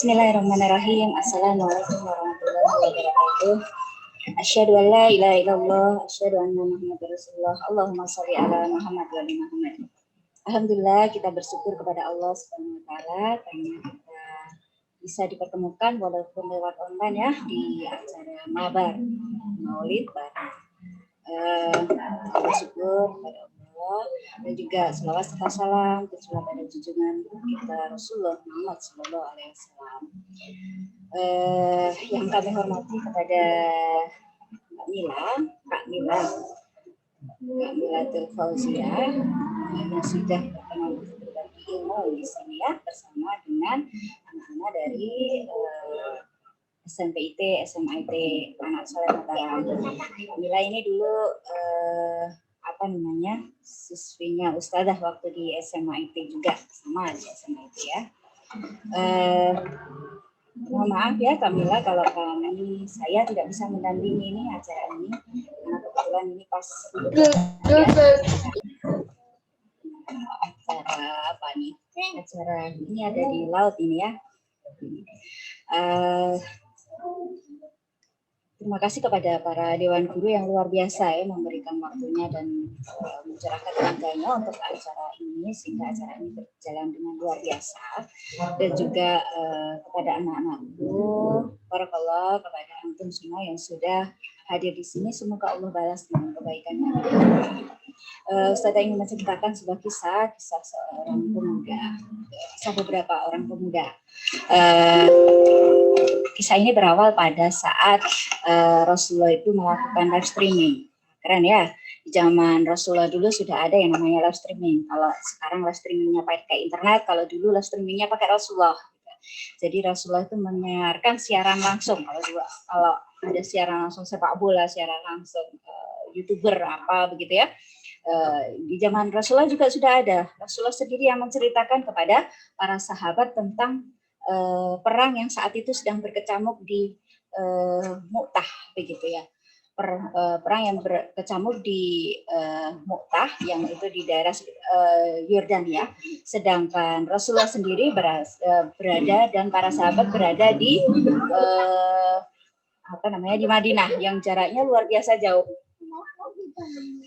Bismillahirrahmanirrahim. Assalamualaikum warahmatullahi wabarakatuh. Asyhadu an la ilaha illallah, asyhadu anna Muhammadar Rasulullah. Allahumma shalli ala Muhammad wa ali Muhammad. Alhamdulillah, kita bersyukur kepada Allah Subhanahu wa taala karena kita bisa dipertemukan walaupun lewat online ya di acara Mabar Maulid bareng. Bersyukur kepada Allah dan juga selawat serta salam tercurah pada junjungan kita Rasulullah Muhammad Sallallahu Alaihi Wasallam. Yang kami hormati kepada Kak Mila Fauzia yang sudah berkenan berbagi ilmu di sini ya bersama dengan anak-anak dari SMPIT, SMIT Anak Soleh Mataram. Mila ini dulu siswinya Ustadzah waktu di SMIT juga, sama di SMIT ya. Mohon maaf ya Kamila kalau saya tidak bisa mendampingi ini acara ini karena kebetulan ini pas acara ini ada di laut ini ya. Terima kasih kepada para Dewan Guru yang luar biasa ya memberikan waktunya dan mencurahkan tenaganya untuk acara ini sehingga acara ini berjalan dengan luar biasa. Dan juga kepada anak-anakku, barakallah kepada antum semua yang sudah hadir di sini, semoga Allah balas dengan kebaikannya. Ustazah ingin menceritakan sebuah kisah seorang pemuda, kisah beberapa orang pemuda. Kisah ini berawal pada saat Rasulullah itu melakukan live streaming. Keren ya, di zaman Rasulullah dulu sudah ada yang namanya live streaming. Kalau sekarang live streamingnya pakai internet, kalau dulu live streamingnya pakai Rasulullah. Jadi Rasulullah itu menyiarkan siaran langsung. Kalau ada siaran langsung sepak bola, siaran langsung YouTuber apa begitu ya. Di zaman Rasulullah juga sudah ada. Rasulullah sendiri yang menceritakan kepada para sahabat tentang perang yang saat itu sedang berkecamuk di Mu'tah begitu ya. Perang yang berkecamuk di Mu'tah yang itu di daerah Yordania. Sedangkan Rasulullah sendiri berada dan para sahabat berada di di Madinah yang jaraknya luar biasa jauh.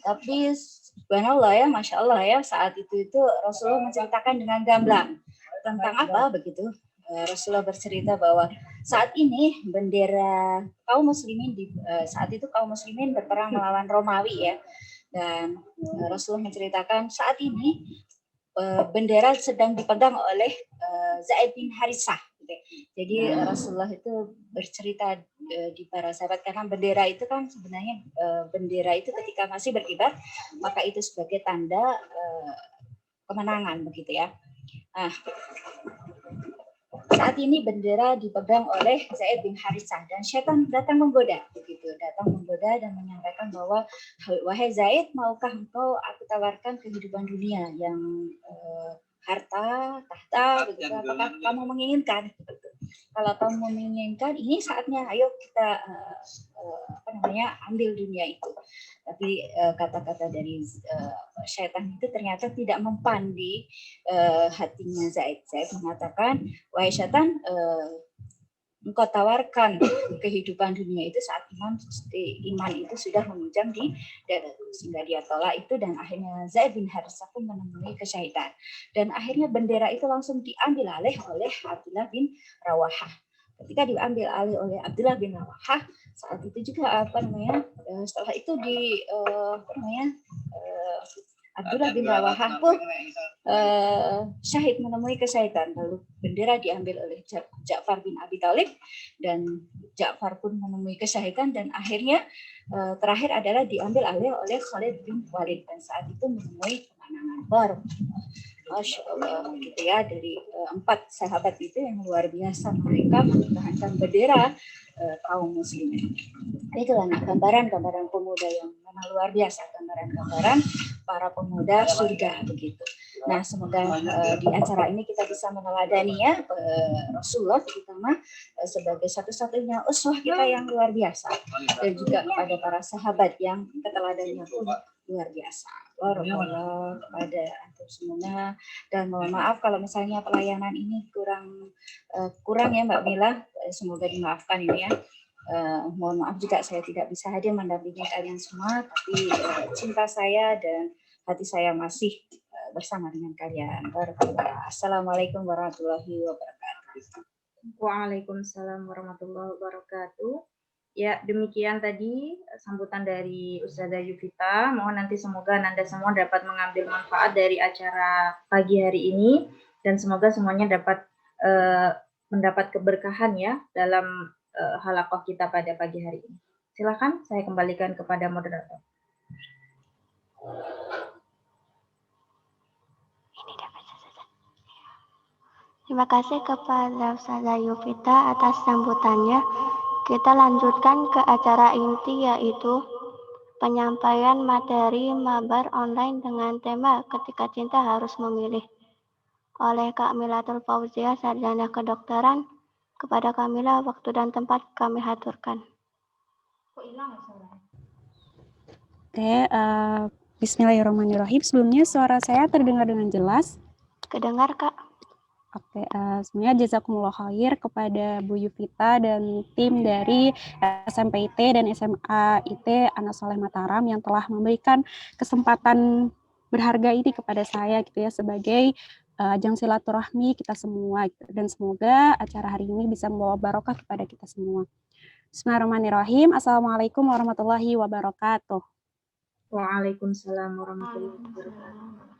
Tapi subhanallah ya, masya Allah ya, saat itu Rasulullah menceritakan dengan gamblang tentang apa begitu. Rasulullah bercerita bahwa saat ini bendera kaum muslimin saat itu kaum muslimin berperang melawan Romawi ya, dan Rasulullah menceritakan saat ini bendera sedang dipegang oleh Zaid bin Harithah. Jadi Rasulullah itu bercerita di para sahabat karena bendera itu kan sebenarnya bendera itu ketika masih berkibar maka itu sebagai tanda kemenangan begitu ya. Nah, saat ini bendera dipegang oleh Zaid bin Harithah dan syaitan datang menggoda dan menyampaikan bahwa wahai Zaid, maukah engkau aku tawarkan kehidupan dunia yang harta, tahta, begitu. Apakah kamu menginginkan? Kalau kamu menginginkan, ini saatnya. Ayo kita ambil dunia itu. Tapi kata-kata dari syaitan itu ternyata tidak mempan di hatinya Zaid. Zaid mengatakan, wahai syaitan, engkau tawarkan kehidupan dunia itu saat iman itu sudah meminjam di dada, sehingga dia tolak itu dan akhirnya Zaid bin Harithah pun menemui kesyahidan dan akhirnya bendera itu langsung diambil alih oleh Abdullah bin Rawahah. Ketika diambil alih oleh Abdullah bin Rawahah, saat itu juga setelah itu Abdullah bin Rawahah pun syahid, menemui kesyahidan. Lalu bendera diambil oleh Ja'far bin Abi Thalib dan Ja'far pun menemui kesyahidan dan akhirnya terakhir adalah diambil alih oleh Khalid bin Walid dan saat itu menemui kemenangan baru. Masya Allah gitu ya, dari 4 sahabat itu yang luar biasa mereka mempertahankan bendera kaum muslimin. Itulah gambaran pemuda yang memang luar biasa, gambaran para pemuda surga begitu. Nah, semoga di acara ini kita bisa meneladani ya Rasulullah terutama sebagai satu-satunya uswah kita yang luar biasa dan juga kepada para sahabat yang keteladannya pun luar biasa. Barakallah kepada antum semuanya, dan mohon maaf kalau misalnya pelayanan ini kurang ya Mbak Mila, semoga dimaafkan ini ya. Mohon maaf juga saya tidak bisa hadir mendampingi kalian semua, tapi cinta saya dan hati saya masih bersama dengan kalian. Barakallah. Assalamualaikum warahmatullahi wabarakatuh. Waalaikumsalam warahmatullahi wabarakatuh. Ya, demikian tadi sambutan dari Ustazah Yuvita. Mohon nanti semoga Anda semua dapat mengambil manfaat dari acara pagi hari ini, dan semoga semuanya dapat mendapat keberkahan ya dalam halaqah kita pada pagi hari ini. Silakan saya kembalikan kepada moderator. Terima kasih kepada Ustazah Yuvita atas sambutannya. Kita lanjutkan ke acara inti, yaitu penyampaian materi mabar online dengan tema Ketika Cinta Harus Memilih oleh Kak Milatul Fauzia, Sarjana Kedokteran. Kepada Kamila, waktu dan tempat kami haturkan. Oke, bismillahirrahmanirrahim. Sebelumnya suara saya terdengar dengan jelas? Kedengar, Kak. Oke, sebenarnya jazakumullah khair kepada Bu Yuvita dan tim dari SMP IT dan SMA IT Anas Soleh Mataram yang telah memberikan kesempatan berharga ini kepada saya gitu ya, sebagai ajang silaturahmi kita semua gitu. Dan semoga acara hari ini bisa membawa barokah kepada kita semua. Bismillahirrahmanirrahim. Assalamualaikum warahmatullahi wabarakatuh. Waalaikumsalam warahmatullahi wabarakatuh.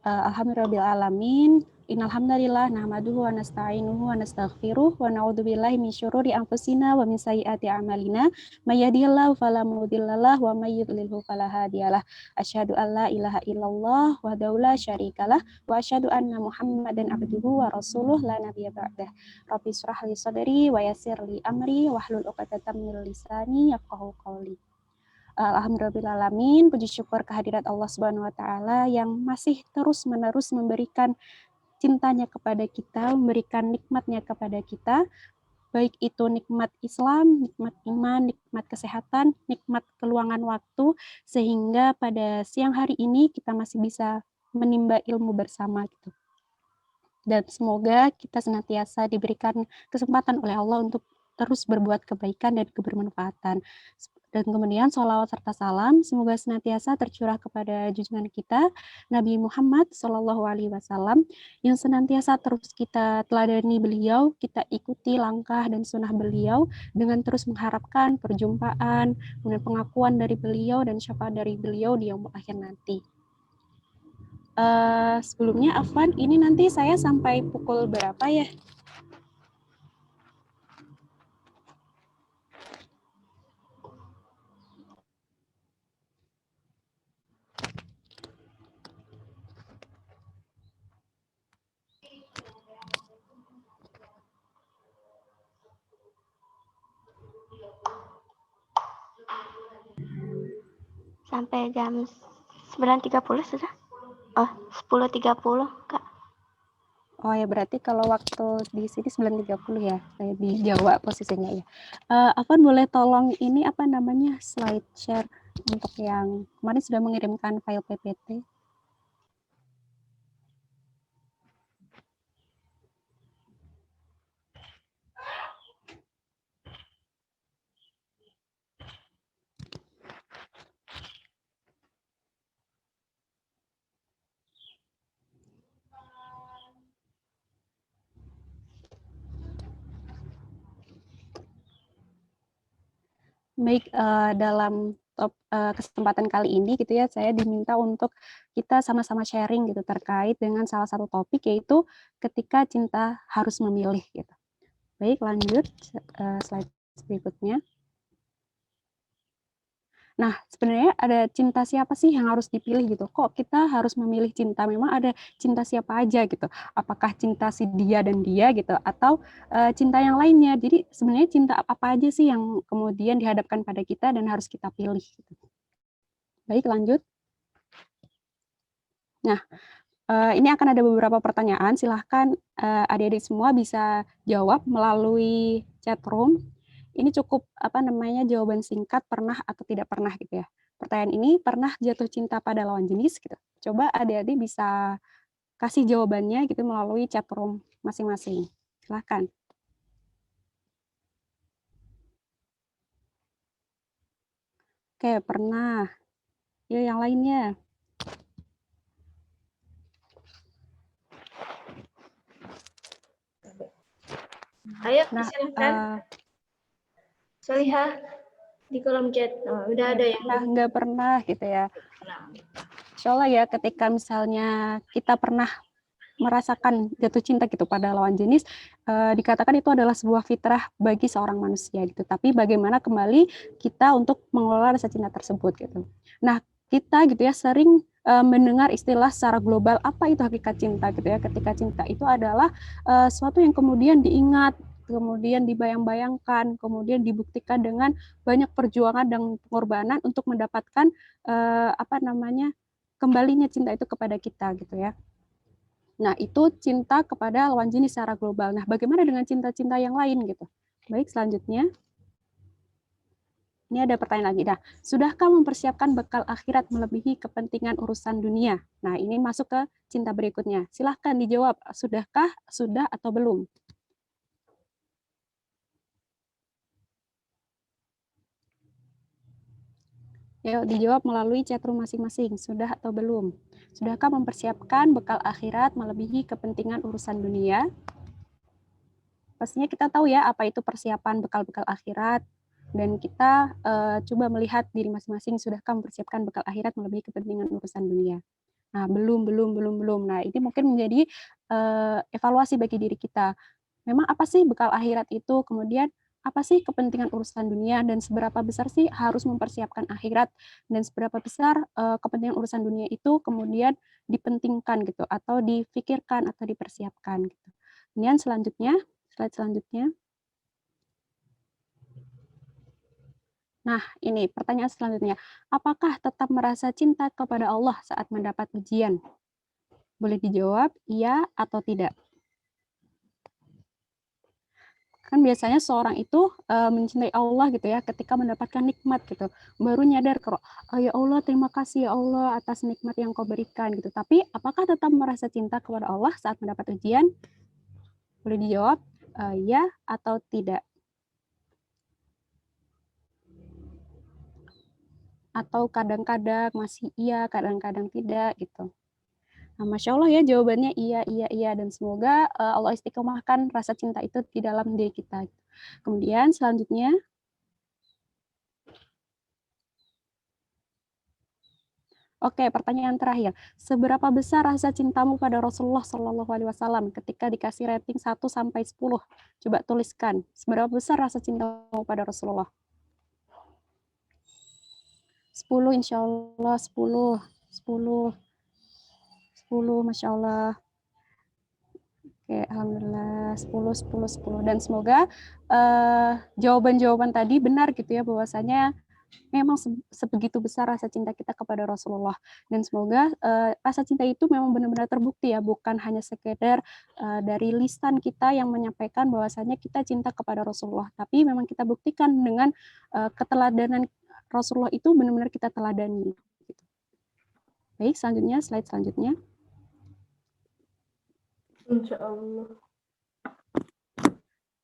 Alhamdulillahirabbil Innalhamdalillah nahmaduhu wa nasta'inuhu wa nastaghfiruh wa na'udzubillahi min syururi anfusina wa min sayyiati a'malina may yahdihillahu fala mudhillalah wa may yudlilhu fala hadiyalah. Asyhadu an la ilaha illallah wahdahu la syarikalah wa asyhadu anna Muhammadan abduhu wa rasuluh la nabiyya ba'dah. Rabbi shrah li sadri wa yassir li amri wahlul 'uqdatam min lisani yafqahu qawli. Alhamdulillahirrahmanirrahim, puji syukur kehadirat Allah Subhanahu wa Ta'ala yang masih terus-menerus memberikan cintanya kepada kita, memberikan nikmatnya kepada kita, baik itu nikmat Islam, nikmat iman, nikmat kesehatan, nikmat keluangan waktu, sehingga pada siang hari ini kita masih bisa menimba ilmu bersama gitu. Dan semoga kita senantiasa diberikan kesempatan oleh Allah untuk terus berbuat kebaikan dan kebermanfaatan. Dan kemudian sholawat serta salam semoga senantiasa tercurah kepada junjungan kita Nabi Muhammad SAW yang senantiasa terus kita teladani beliau, kita ikuti langkah dan sunnah beliau dengan terus mengharapkan perjumpaan, kemudian pengakuan dari beliau dan syafaat dari beliau di yaumul akhir nanti. Sebelumnya Afwan, ini nanti saya sampai pukul berapa ya? Sampai jam 9.30 sudah? Oh, 10.30, Kak. Oh ya, berarti kalau waktu di sini 9.30 ya, saya di Jawa posisinya ya. Afwan boleh tolong ini apa namanya slide share untuk yang kemarin sudah mengirimkan file PPT. Baik, dalam kesempatan kali ini gitu ya, saya diminta untuk kita sama-sama sharing gitu terkait dengan salah satu topik, yaitu ketika cinta harus memilih gitu. Baik, lanjut slide berikutnya. Nah, sebenarnya ada cinta siapa sih yang harus dipilih gitu? Kok kita harus memilih cinta? Memang ada cinta siapa aja gitu? Apakah cinta si dia dan dia gitu? Atau cinta yang lainnya? Jadi sebenarnya cinta apa aja sih yang kemudian dihadapkan pada kita dan harus kita pilih? Gitu. Baik, lanjut. Nah, ini akan ada beberapa pertanyaan. Silahkan adik-adik semua bisa jawab melalui chat room. Ini cukup jawaban singkat, pernah atau tidak pernah gitu ya. pertanyaan ini pernah jatuh cinta pada lawan jenis gitu? Coba adik-adik bisa kasih jawabannya gitu melalui chat room masing-masing. Silahkan. Oke, pernah. Ya, yang lainnya. Ayo, Nah, silahkan. Solihah di kolom chat. Oh, udah ada yang nggak pernah gitu ya. Nah, Insya Allah ya, ketika misalnya kita pernah merasakan jatuh cinta gitu pada lawan jenis, dikatakan itu adalah sebuah fitrah bagi seorang manusia gitu. Tapi bagaimana kembali kita untuk mengelola rasa cinta tersebut gitu. Nah, kita gitu ya sering mendengar istilah secara global apa itu hakikat cinta gitu ya. Ketika cinta itu adalah sesuatu yang kemudian diingat, kemudian dibayang-bayangkan, kemudian dibuktikan dengan banyak perjuangan dan pengorbanan untuk mendapatkan kembalinya cinta itu kepada kita gitu ya. Nah, itu cinta kepada lawan jenis secara global. Nah, bagaimana dengan cinta-cinta yang lain gitu? Baik, selanjutnya. Ini ada pertanyaan lagi. Nah, sudahkah mempersiapkan bekal akhirat melebihi kepentingan urusan dunia? Nah, ini masuk ke cinta berikutnya. Silahkan dijawab, sudahkah, sudah, atau belum? Yuk, dijawab melalui chatroom masing-masing. Sudah atau belum? Sudahkah mempersiapkan bekal akhirat melebihi kepentingan urusan dunia? Pastinya kita tahu ya apa itu persiapan bekal-bekal akhirat, dan kita coba melihat diri masing-masing, sudahkah mempersiapkan bekal akhirat melebihi kepentingan urusan dunia. Nah, belum. Nah, ini mungkin menjadi evaluasi bagi diri kita. Memang apa sih bekal akhirat itu? Kemudian apa sih kepentingan urusan dunia, dan seberapa besar sih harus mempersiapkan akhirat, dan seberapa besar kepentingan urusan dunia itu kemudian dipentingkan gitu, atau difikirkan atau dipersiapkan gitu. Kemudian selanjutnya, slide selanjutnya. Nah, ini pertanyaan selanjutnya. Apakah tetap merasa cinta kepada Allah saat mendapat ujian? Boleh dijawab iya atau tidak. Kan biasanya seorang itu mencintai Allah gitu ya ketika mendapatkan nikmat gitu. Baru nyadar kalau, oh, ya Allah, terima kasih ya Allah atas nikmat yang kau berikan gitu. Tapi apakah tetap merasa cinta kepada Allah saat mendapat ujian? Boleh dijawab iya atau tidak. Atau kadang-kadang masih iya, kadang-kadang tidak gitu. Nah, Masya Allah ya, jawabannya iya, dan semoga Allah istiqomahkan rasa cinta itu di dalam diri kita. Kemudian selanjutnya, oke, pertanyaan terakhir. Seberapa besar rasa cintamu pada Rasulullah Shallallahu Alaihi Wasallam ketika dikasih rating 1 sampai 10? Coba tuliskan. Seberapa besar rasa cintamu pada Rasulullah? 10, insya Allah, 10, 10, Masya Allah. Oke, alhamdulillah 10. Dan semoga jawaban-jawaban tadi benar gitu ya, bahwasanya memang sebegitu besar rasa cinta kita kepada Rasulullah, dan semoga rasa cinta itu memang benar-benar terbukti ya, bukan hanya sekedar dari lisan kita yang menyampaikan bahwasanya kita cinta kepada Rasulullah, tapi memang kita buktikan dengan keteladanan Rasulullah itu benar-benar kita teladani. Baik, selanjutnya, slide selanjutnya. Insya Allah.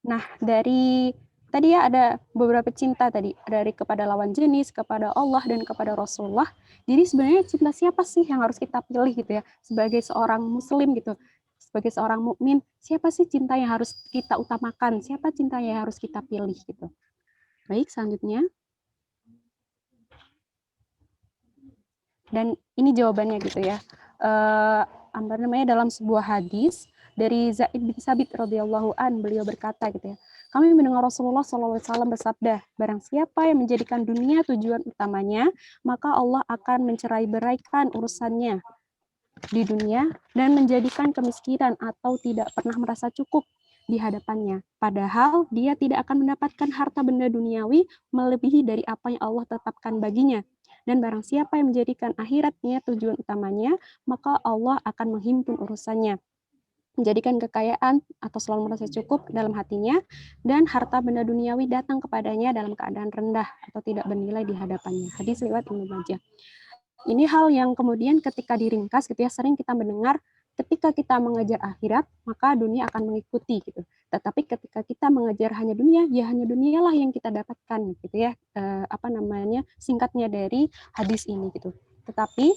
Nah, dari tadi ya ada beberapa cinta tadi, dari kepada lawan jenis, kepada Allah, dan kepada Rasulullah. Jadi sebenarnya cinta siapa sih yang harus kita pilih gitu ya, sebagai seorang muslim gitu, sebagai seorang mukmin, siapa sih cinta yang harus kita utamakan, siapa cinta yang harus kita pilih gitu. Baik, selanjutnya. Dan ini jawabannya gitu ya. Dalam sebuah hadis dari Zaid bin Sabit radhiyallahu an, beliau berkata gitu ya, kami mendengar Rasulullah SAW bersabda, barang siapa yang menjadikan dunia tujuan utamanya, maka Allah akan mencerai-beraikan urusannya di dunia dan menjadikan kemiskinan atau tidak pernah merasa cukup di hadapannya. Padahal dia tidak akan mendapatkan harta benda duniawi melebihi dari apa yang Allah tetapkan baginya. Dan barang siapa yang menjadikan akhiratnya tujuan utamanya, maka Allah akan menghimpun urusannya menjadikan kekayaan atau selalu merasa cukup dalam hatinya, dan harta benda duniawi datang kepadanya dalam keadaan rendah atau tidak bernilai di hadapannya. Hadis riwayat Ibnu Majah. Ini hal yang kemudian ketika diringkas gitu ya, sering kita mendengar ketika kita mengejar akhirat, maka dunia akan mengikuti gitu. Tetapi ketika kita mengejar hanya dunia, ya hanya dunialah yang kita dapatkan gitu ya. Singkatnya dari hadis ini gitu. Tetapi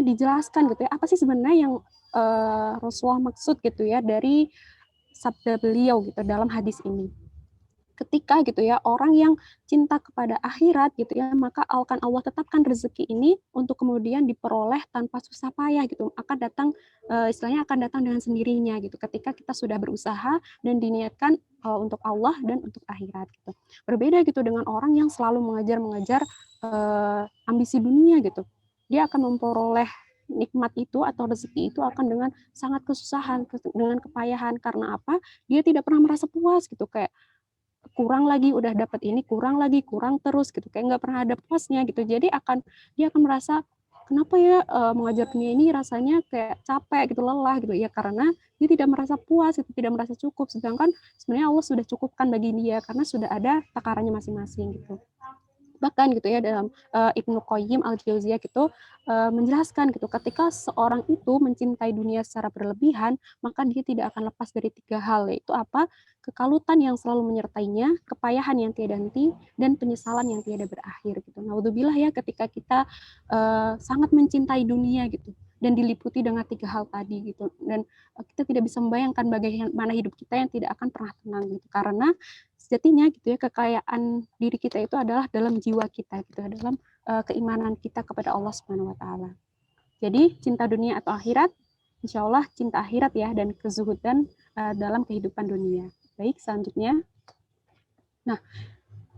dijelaskan gitu ya, apa sih sebenarnya yang Rasulullah maksud gitu ya dari sabda beliau gitu dalam hadis ini. Ketika gitu ya orang yang cinta kepada akhirat gitu ya, maka akan Allah tetapkan rezeki ini untuk kemudian diperoleh tanpa susah payah gitu, akan datang istilahnya akan datang dengan sendirinya gitu ketika kita sudah berusaha dan diniatkan untuk Allah dan untuk akhirat gitu. Berbeda gitu dengan orang yang selalu mengejar ambisi dunia gitu, dia akan memperoleh nikmat itu atau rezeki itu akan dengan sangat kesusahan, dengan kepayahan. Karena apa? Dia tidak pernah merasa puas gitu, kayak kurang lagi, udah dapat ini, kurang lagi, kurang terus gitu, kayak nggak pernah ada puasnya gitu. Jadi dia akan merasa kenapa ya mengajar dunia ini rasanya kayak capek gitu, lelah gitu ya, karena dia tidak merasa puas, itu tidak merasa cukup. Sedangkan sebenarnya Allah sudah cukupkan bagi dia karena sudah ada takarannya masing-masing gitu. Bahkan gitu ya dalam Ibnu Qayyim al-Jauziyah gitu menjelaskan gitu, ketika seorang itu mencintai dunia secara berlebihan, maka dia tidak akan lepas dari 3 hal, yaitu apa? Kekalutan yang selalu menyertainya, kepayahan yang tiada henti, dan penyesalan yang tiada berakhir gitu. Naudzubillah ya, ketika kita sangat mencintai dunia gitu dan diliputi dengan 3 hal tadi gitu, dan kita tidak bisa membayangkan bagaimana hidup kita yang tidak akan pernah tenang gitu, karena sejatinya gitu ya, kekayaan diri kita itu adalah dalam jiwa kita gitu, dalam keimanan kita kepada Allah Subhanahu wa taala. Jadi cinta dunia atau akhirat, insya Allah cinta akhirat ya, dan kezuhudan dalam kehidupan dunia. Baik, selanjutnya. Nah,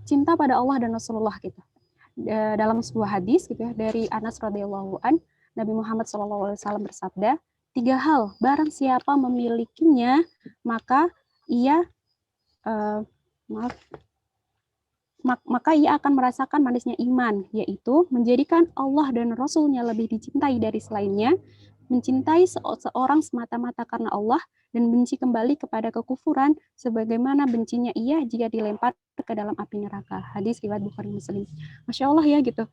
cinta pada Allah dan Rasulullah gitu. Dalam sebuah hadis gitu ya dari Anas radhiyallahu an, Nabi Muhammad SAW bersabda, 3 hal barang siapa memilikinya maka ia maka ia akan merasakan manisnya iman, yaitu menjadikan Allah dan Rasul-Nya lebih dicintai dari selainnya, mencintai seorang semata-mata karena Allah, dan benci kembali kepada kekufuran, sebagaimana bencinya ia jika dilempar ke dalam api neraka. Hadis riwayat Bukhari Muslim. Masya Allah ya gitu.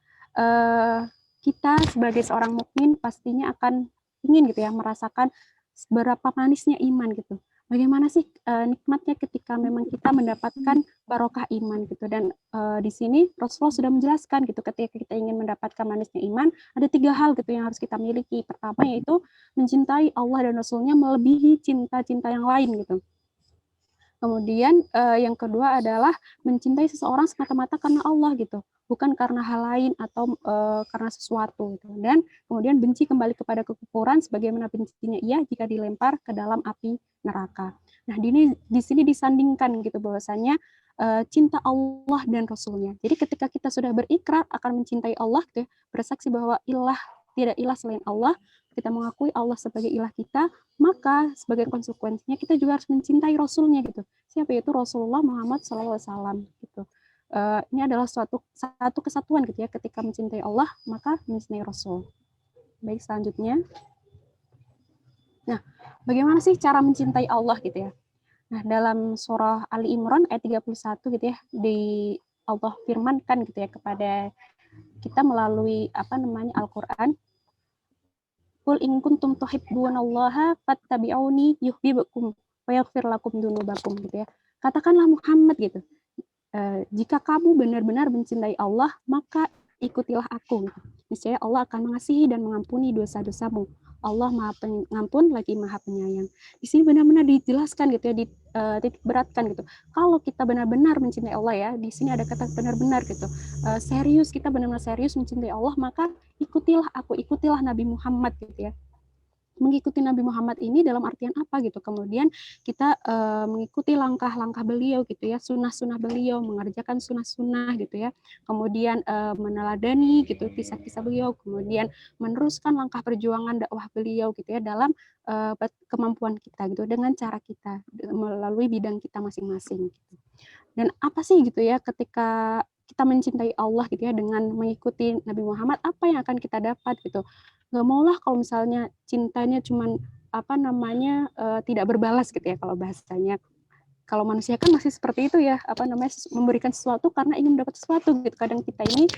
Kita sebagai seorang mukmin pastinya akan ingin gitu ya merasakan seberapa manisnya iman gitu. Bagaimana sih nikmatnya ketika memang kita mendapatkan barokah iman gitu. Dan di sini Rasulullah sudah menjelaskan gitu, ketika kita ingin mendapatkan manisnya iman, ada 3 hal gitu yang harus kita miliki. Pertama yaitu mencintai Allah dan Rasul-Nya melebihi cinta-cinta yang lain gitu. Kemudian yang kedua adalah mencintai seseorang semata-mata karena Allah gitu, bukan karena hal lain atau karena sesuatu gitu. Dan kemudian benci kembali kepada kekufuran sebagaimana bencinya ia jika dilempar ke dalam api neraka. Nah, di sini disandingkan gitu bahwasanya cinta Allah dan Rasul-Nya. Jadi ketika kita sudah berikrar akan mencintai Allah gitu, bersaksi bahwa tidak ilah selain Allah, kita mengakui Allah sebagai ilah kita, maka sebagai konsekuensinya kita juga harus mencintai Rasul-Nya gitu. Siapa itu? Rasulullah Muhammad SAW gitu. Ini adalah satu kesatuan gitu ya, ketika mencintai Allah maka mencintai Rasul. Baik, selanjutnya. Nah, bagaimana sih cara mencintai Allah gitu ya? Nah, dalam surah Ali Imran ayat 31 gitu ya, di Allah firmankan gitu ya kepada kita melalui Al-Qur'an. Qul in kuntum tuhibbunallaha fattabi'uni yuhibbukum wa yaghfir lakum dzunubakum gitu ya. Katakanlah Muhammad gitu. Jika kamu benar-benar mencintai Allah, maka ikutilah aku. Niscaya Allah akan mengasihi dan mengampuni dosa-dosamu. Allah Maha Pengampun lagi Maha Penyayang. Di sini benar-benar dijelaskan gitu ya, titik beratkan gitu. Kalau kita benar-benar mencintai Allah ya, di sini ada kata benar-benar gitu. Serius, kita benar-benar serius mencintai Allah, maka ikutilah aku, ikutilah Nabi Muhammad gitu ya. Mengikuti Nabi Muhammad ini dalam artian apa gitu, kemudian kita mengikuti langkah-langkah beliau gitu ya, sunnah-sunnah beliau, mengerjakan sunnah-sunnah gitu ya, kemudian meneladani gitu kisah-kisah beliau, kemudian meneruskan langkah perjuangan dakwah beliau gitu ya dalam kemampuan kita gitu, dengan cara kita melalui bidang kita masing-masing gitu. Dan apa sih gitu ya ketika kita mencintai Allah gitu ya dengan mengikuti Nabi Muhammad, apa yang akan kita dapat gitu. Nggak maulah kalau misalnya cintanya cuman tidak berbalas gitu ya kalau bahasanya. Kalau manusia kan masih seperti itu ya, memberikan sesuatu karena ingin mendapat sesuatu gitu. Kadang kita ini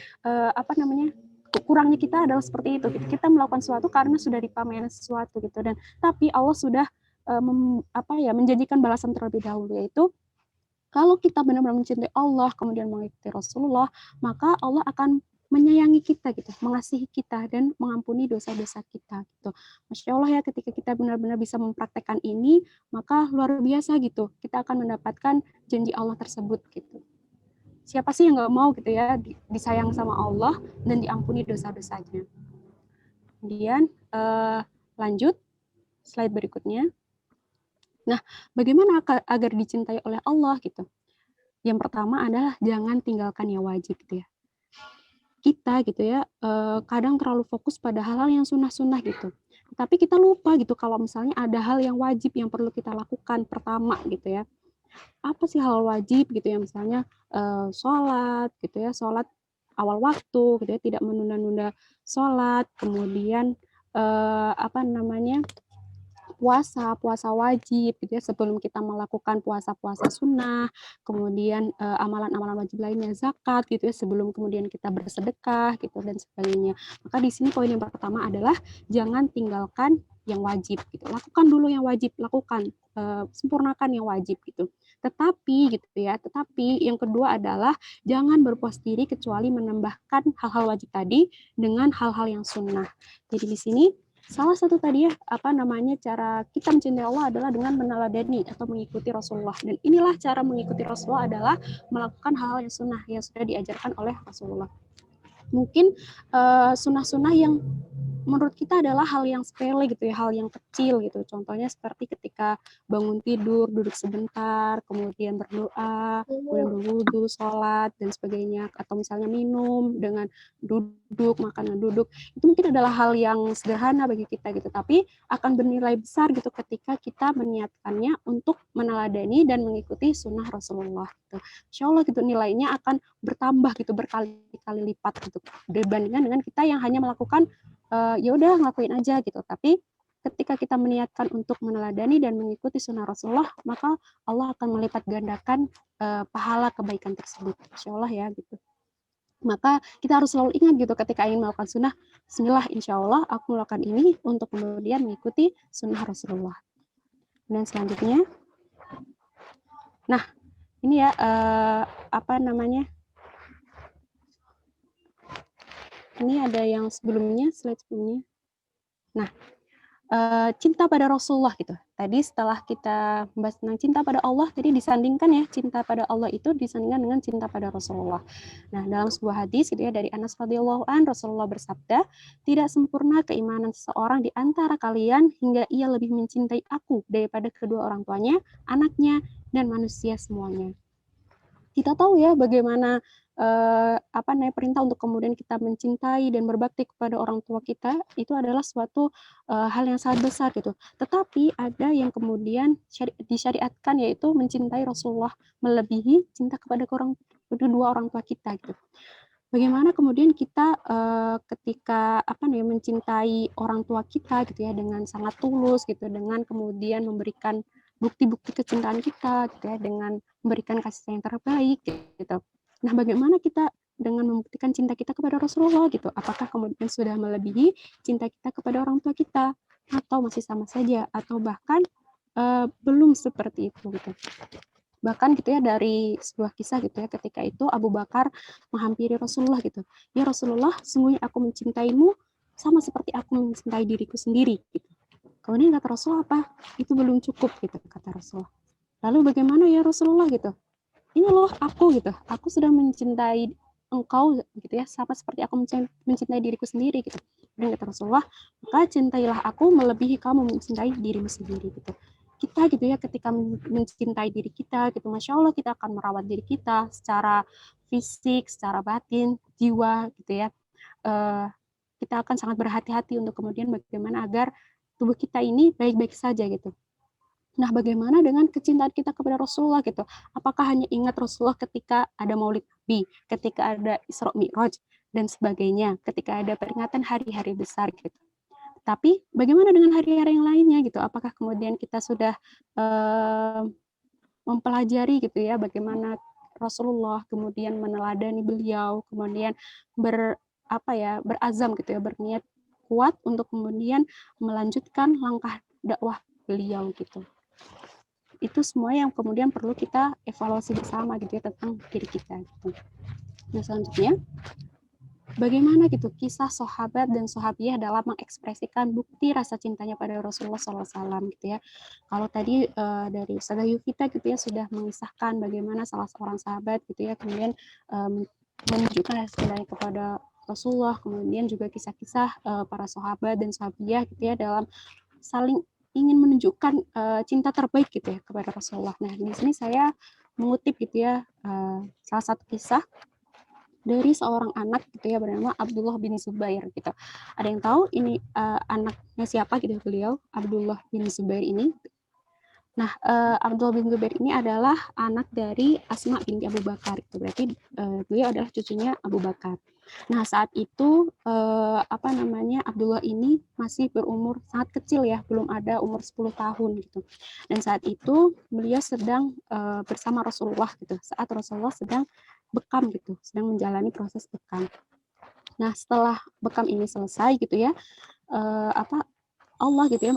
kurangnya kita adalah seperti itu. Kita melakukan sesuatu karena sudah dipamerkan sesuatu gitu. Dan tapi Allah sudah menjanjikan balasan terlebih dahulu, yaitu kalau kita benar-benar mencintai Allah, kemudian mengikuti Rasulullah, maka Allah akan menyayangi kita gitu, mengasihi kita dan mengampuni dosa-dosa kita gitu. Masya Allah ya, ketika kita benar-benar bisa mempraktekkan ini, maka luar biasa gitu. Kita akan mendapatkan janji Allah tersebut gitu. Siapa sih yang nggak mau gitu ya disayang sama Allah dan diampuni dosa-dosanya. Kemudian lanjut slide berikutnya. Nah, bagaimana agar dicintai oleh Allah gitu? Yang pertama adalah jangan tinggalkan yang wajib gitu ya. Kita gitu ya kadang terlalu fokus pada hal-hal yang sunnah-sunnah gitu. Tapi kita lupa gitu kalau misalnya ada hal yang wajib yang perlu kita lakukan pertama gitu ya. Apa sih hal wajib gitu ya, misalnya sholat gitu ya, sholat awal waktu gitu ya, tidak menunda-nunda sholat, kemudian puasa wajib gitu ya, sebelum kita melakukan puasa sunnah, kemudian amalan-amalan wajib lainnya, zakat gitu ya, sebelum kemudian kita bersedekah gitu dan sebagainya. Maka di sini poin yang pertama adalah jangan tinggalkan yang wajib gitu. Lakukan dulu yang wajib, sempurnakan yang wajib gitu. Tetapi yang kedua adalah jangan berpuas diri kecuali menambahkan hal-hal wajib tadi dengan hal-hal yang sunnah. Jadi di sini salah satu tadi ya, cara kita mencintai Allah adalah dengan meneladani atau mengikuti Rasulullah. Dan inilah cara mengikuti Rasulullah adalah melakukan hal-hal yang sunnah yang sudah diajarkan oleh Rasulullah. Mungkin sunnah-sunnah yang menurut kita adalah hal yang sepele gitu ya, hal yang kecil gitu. Contohnya seperti ketika bangun tidur, duduk sebentar, kemudian berdoa, kemudian berwudu, sholat, dan sebagainya. Atau misalnya minum dengan duduk, makan dengan duduk. Itu mungkin adalah hal yang sederhana bagi kita gitu, tapi akan bernilai besar gitu ketika kita meniatkannya untuk meneladani dan mengikuti sunnah Rasulullah gitu. Insya Allah gitu nilainya akan bertambah gitu, berkali-kali lipat gitu dibandingkan dengan kita yang hanya melakukan ya udah ngelakuin aja gitu. Tapi ketika kita meniatkan untuk meneladani dan mengikuti sunnah Rasulullah, maka Allah akan melipat gandakan pahala kebaikan tersebut. Insya Allah ya gitu. Maka kita harus selalu ingat gitu ketika ingin melakukan sunnah, bismillah insya Allah aku melakukan ini untuk kemudian mengikuti sunnah Rasulullah. Dan selanjutnya, nah ini ya ini ada yang sebelumnya, slide sebelumnya. Nah, cinta pada Rasulullah gitu. Tadi setelah kita membahas tentang cinta pada Allah, tadi disandingkan ya, cinta pada Allah itu disandingkan dengan cinta pada Rasulullah. Nah, dalam sebuah hadis gitu ya dari Anas radhiyallahu an, Rasulullah bersabda, tidak sempurna keimanan seseorang di antara kalian hingga ia lebih mencintai aku daripada kedua orang tuanya, anaknya, dan manusia semuanya. Kita tahu ya bagaimana perintah untuk kemudian kita mencintai dan berbakti kepada orang tua kita itu adalah suatu hal yang sangat besar gitu. Tetapi ada yang kemudian disyariatkan, yaitu mencintai Rasulullah melebihi cinta kepada kedua orang tua kita gitu. Bagaimana kemudian kita ketika mencintai orang tua kita gitu ya dengan sangat tulus gitu, dengan kemudian memberikan bukti-bukti kecintaan kita gitu ya, dengan memberikan kasih sayang terbaik gitu. Nah, bagaimana kita dengan membuktikan cinta kita kepada Rasulullah gitu? Apakah kemudian sudah melebihi cinta kita kepada orang tua kita, atau masih sama saja, atau bahkan belum seperti itu gitu? Bahkan gitu ya dari sebuah kisah gitu ya, ketika itu Abu Bakar menghampiri Rasulullah gitu. Ya Rasulullah, sungguhnya aku mencintaimu sama seperti aku mencintai diriku sendiri gitu. Kemudian kata Rasulullah apa? Itu belum cukup gitu kata Rasulullah. Lalu bagaimana ya Rasulullah gitu? Ini loh aku gitu, aku sudah mencintai engkau gitu ya, sama seperti aku mencintai diriku sendiri gitu. Dan kata Rasulullah, maka cintailah aku melebihi kamu mencintai dirimu sendiri gitu. Kita gitu ya ketika mencintai diri kita gitu, Masya Allah kita akan merawat diri kita secara fisik, secara batin, jiwa gitu ya. Kita akan sangat berhati-hati untuk kemudian bagaimana agar tubuh kita ini baik-baik saja gitu. Nah, bagaimana dengan kecintaan kita kepada Rasulullah gitu? Apakah hanya ingat Rasulullah ketika ada Maulid Nabi, ketika ada Isra Mi'raj dan sebagainya, ketika ada peringatan hari-hari besar gitu? Tapi bagaimana dengan hari-hari yang lainnya gitu? Apakah kemudian kita sudah mempelajari gitu ya bagaimana Rasulullah kemudian meneladani beliau, kemudian berazam gitu ya, berniat kuat untuk kemudian melanjutkan langkah dakwah beliau gitu. Itu semua yang kemudian perlu kita evaluasi bersama gitu ya tentang diri kita gitu. Nah, selanjutnya bagaimana gitu kisah sahabat dan sahabiah dalam mengekspresikan bukti rasa cintanya pada Rasulullah SAW gitu ya. Kalau tadi dari Ustazah Yufita gitu ya sudah mengisahkan bagaimana salah seorang sahabat gitu ya kemudian menunjukkan rasa cintanya kepada Rasulullah, kemudian juga kisah-kisah para sahabat dan sahabiah gitu ya dalam saling ingin menunjukkan cinta terbaik gitu ya kepada Rasulullah. Nah, di sini saya mengutip gitu ya salah satu kisah dari seorang anak gitu ya bernama Abdullah bin Zubair gitu. Ada yang tahu ini anaknya siapa gitu beliau Abdullah bin Zubair ini? Nah, Abdullah bin Zubair ini adalah anak dari Asma binti Abu Bakar. Itu berarti beliau adalah cucunya Abu Bakar. Nah, saat itu Abdullah ini masih berumur sangat kecil ya, belum ada umur 10 tahun gitu. Dan saat itu beliau sedang bersama Rasulullah gitu. Saat Rasulullah sedang bekam gitu, sedang menjalani proses bekam. Nah, setelah bekam ini selesai gitu ya, Allah gitu ya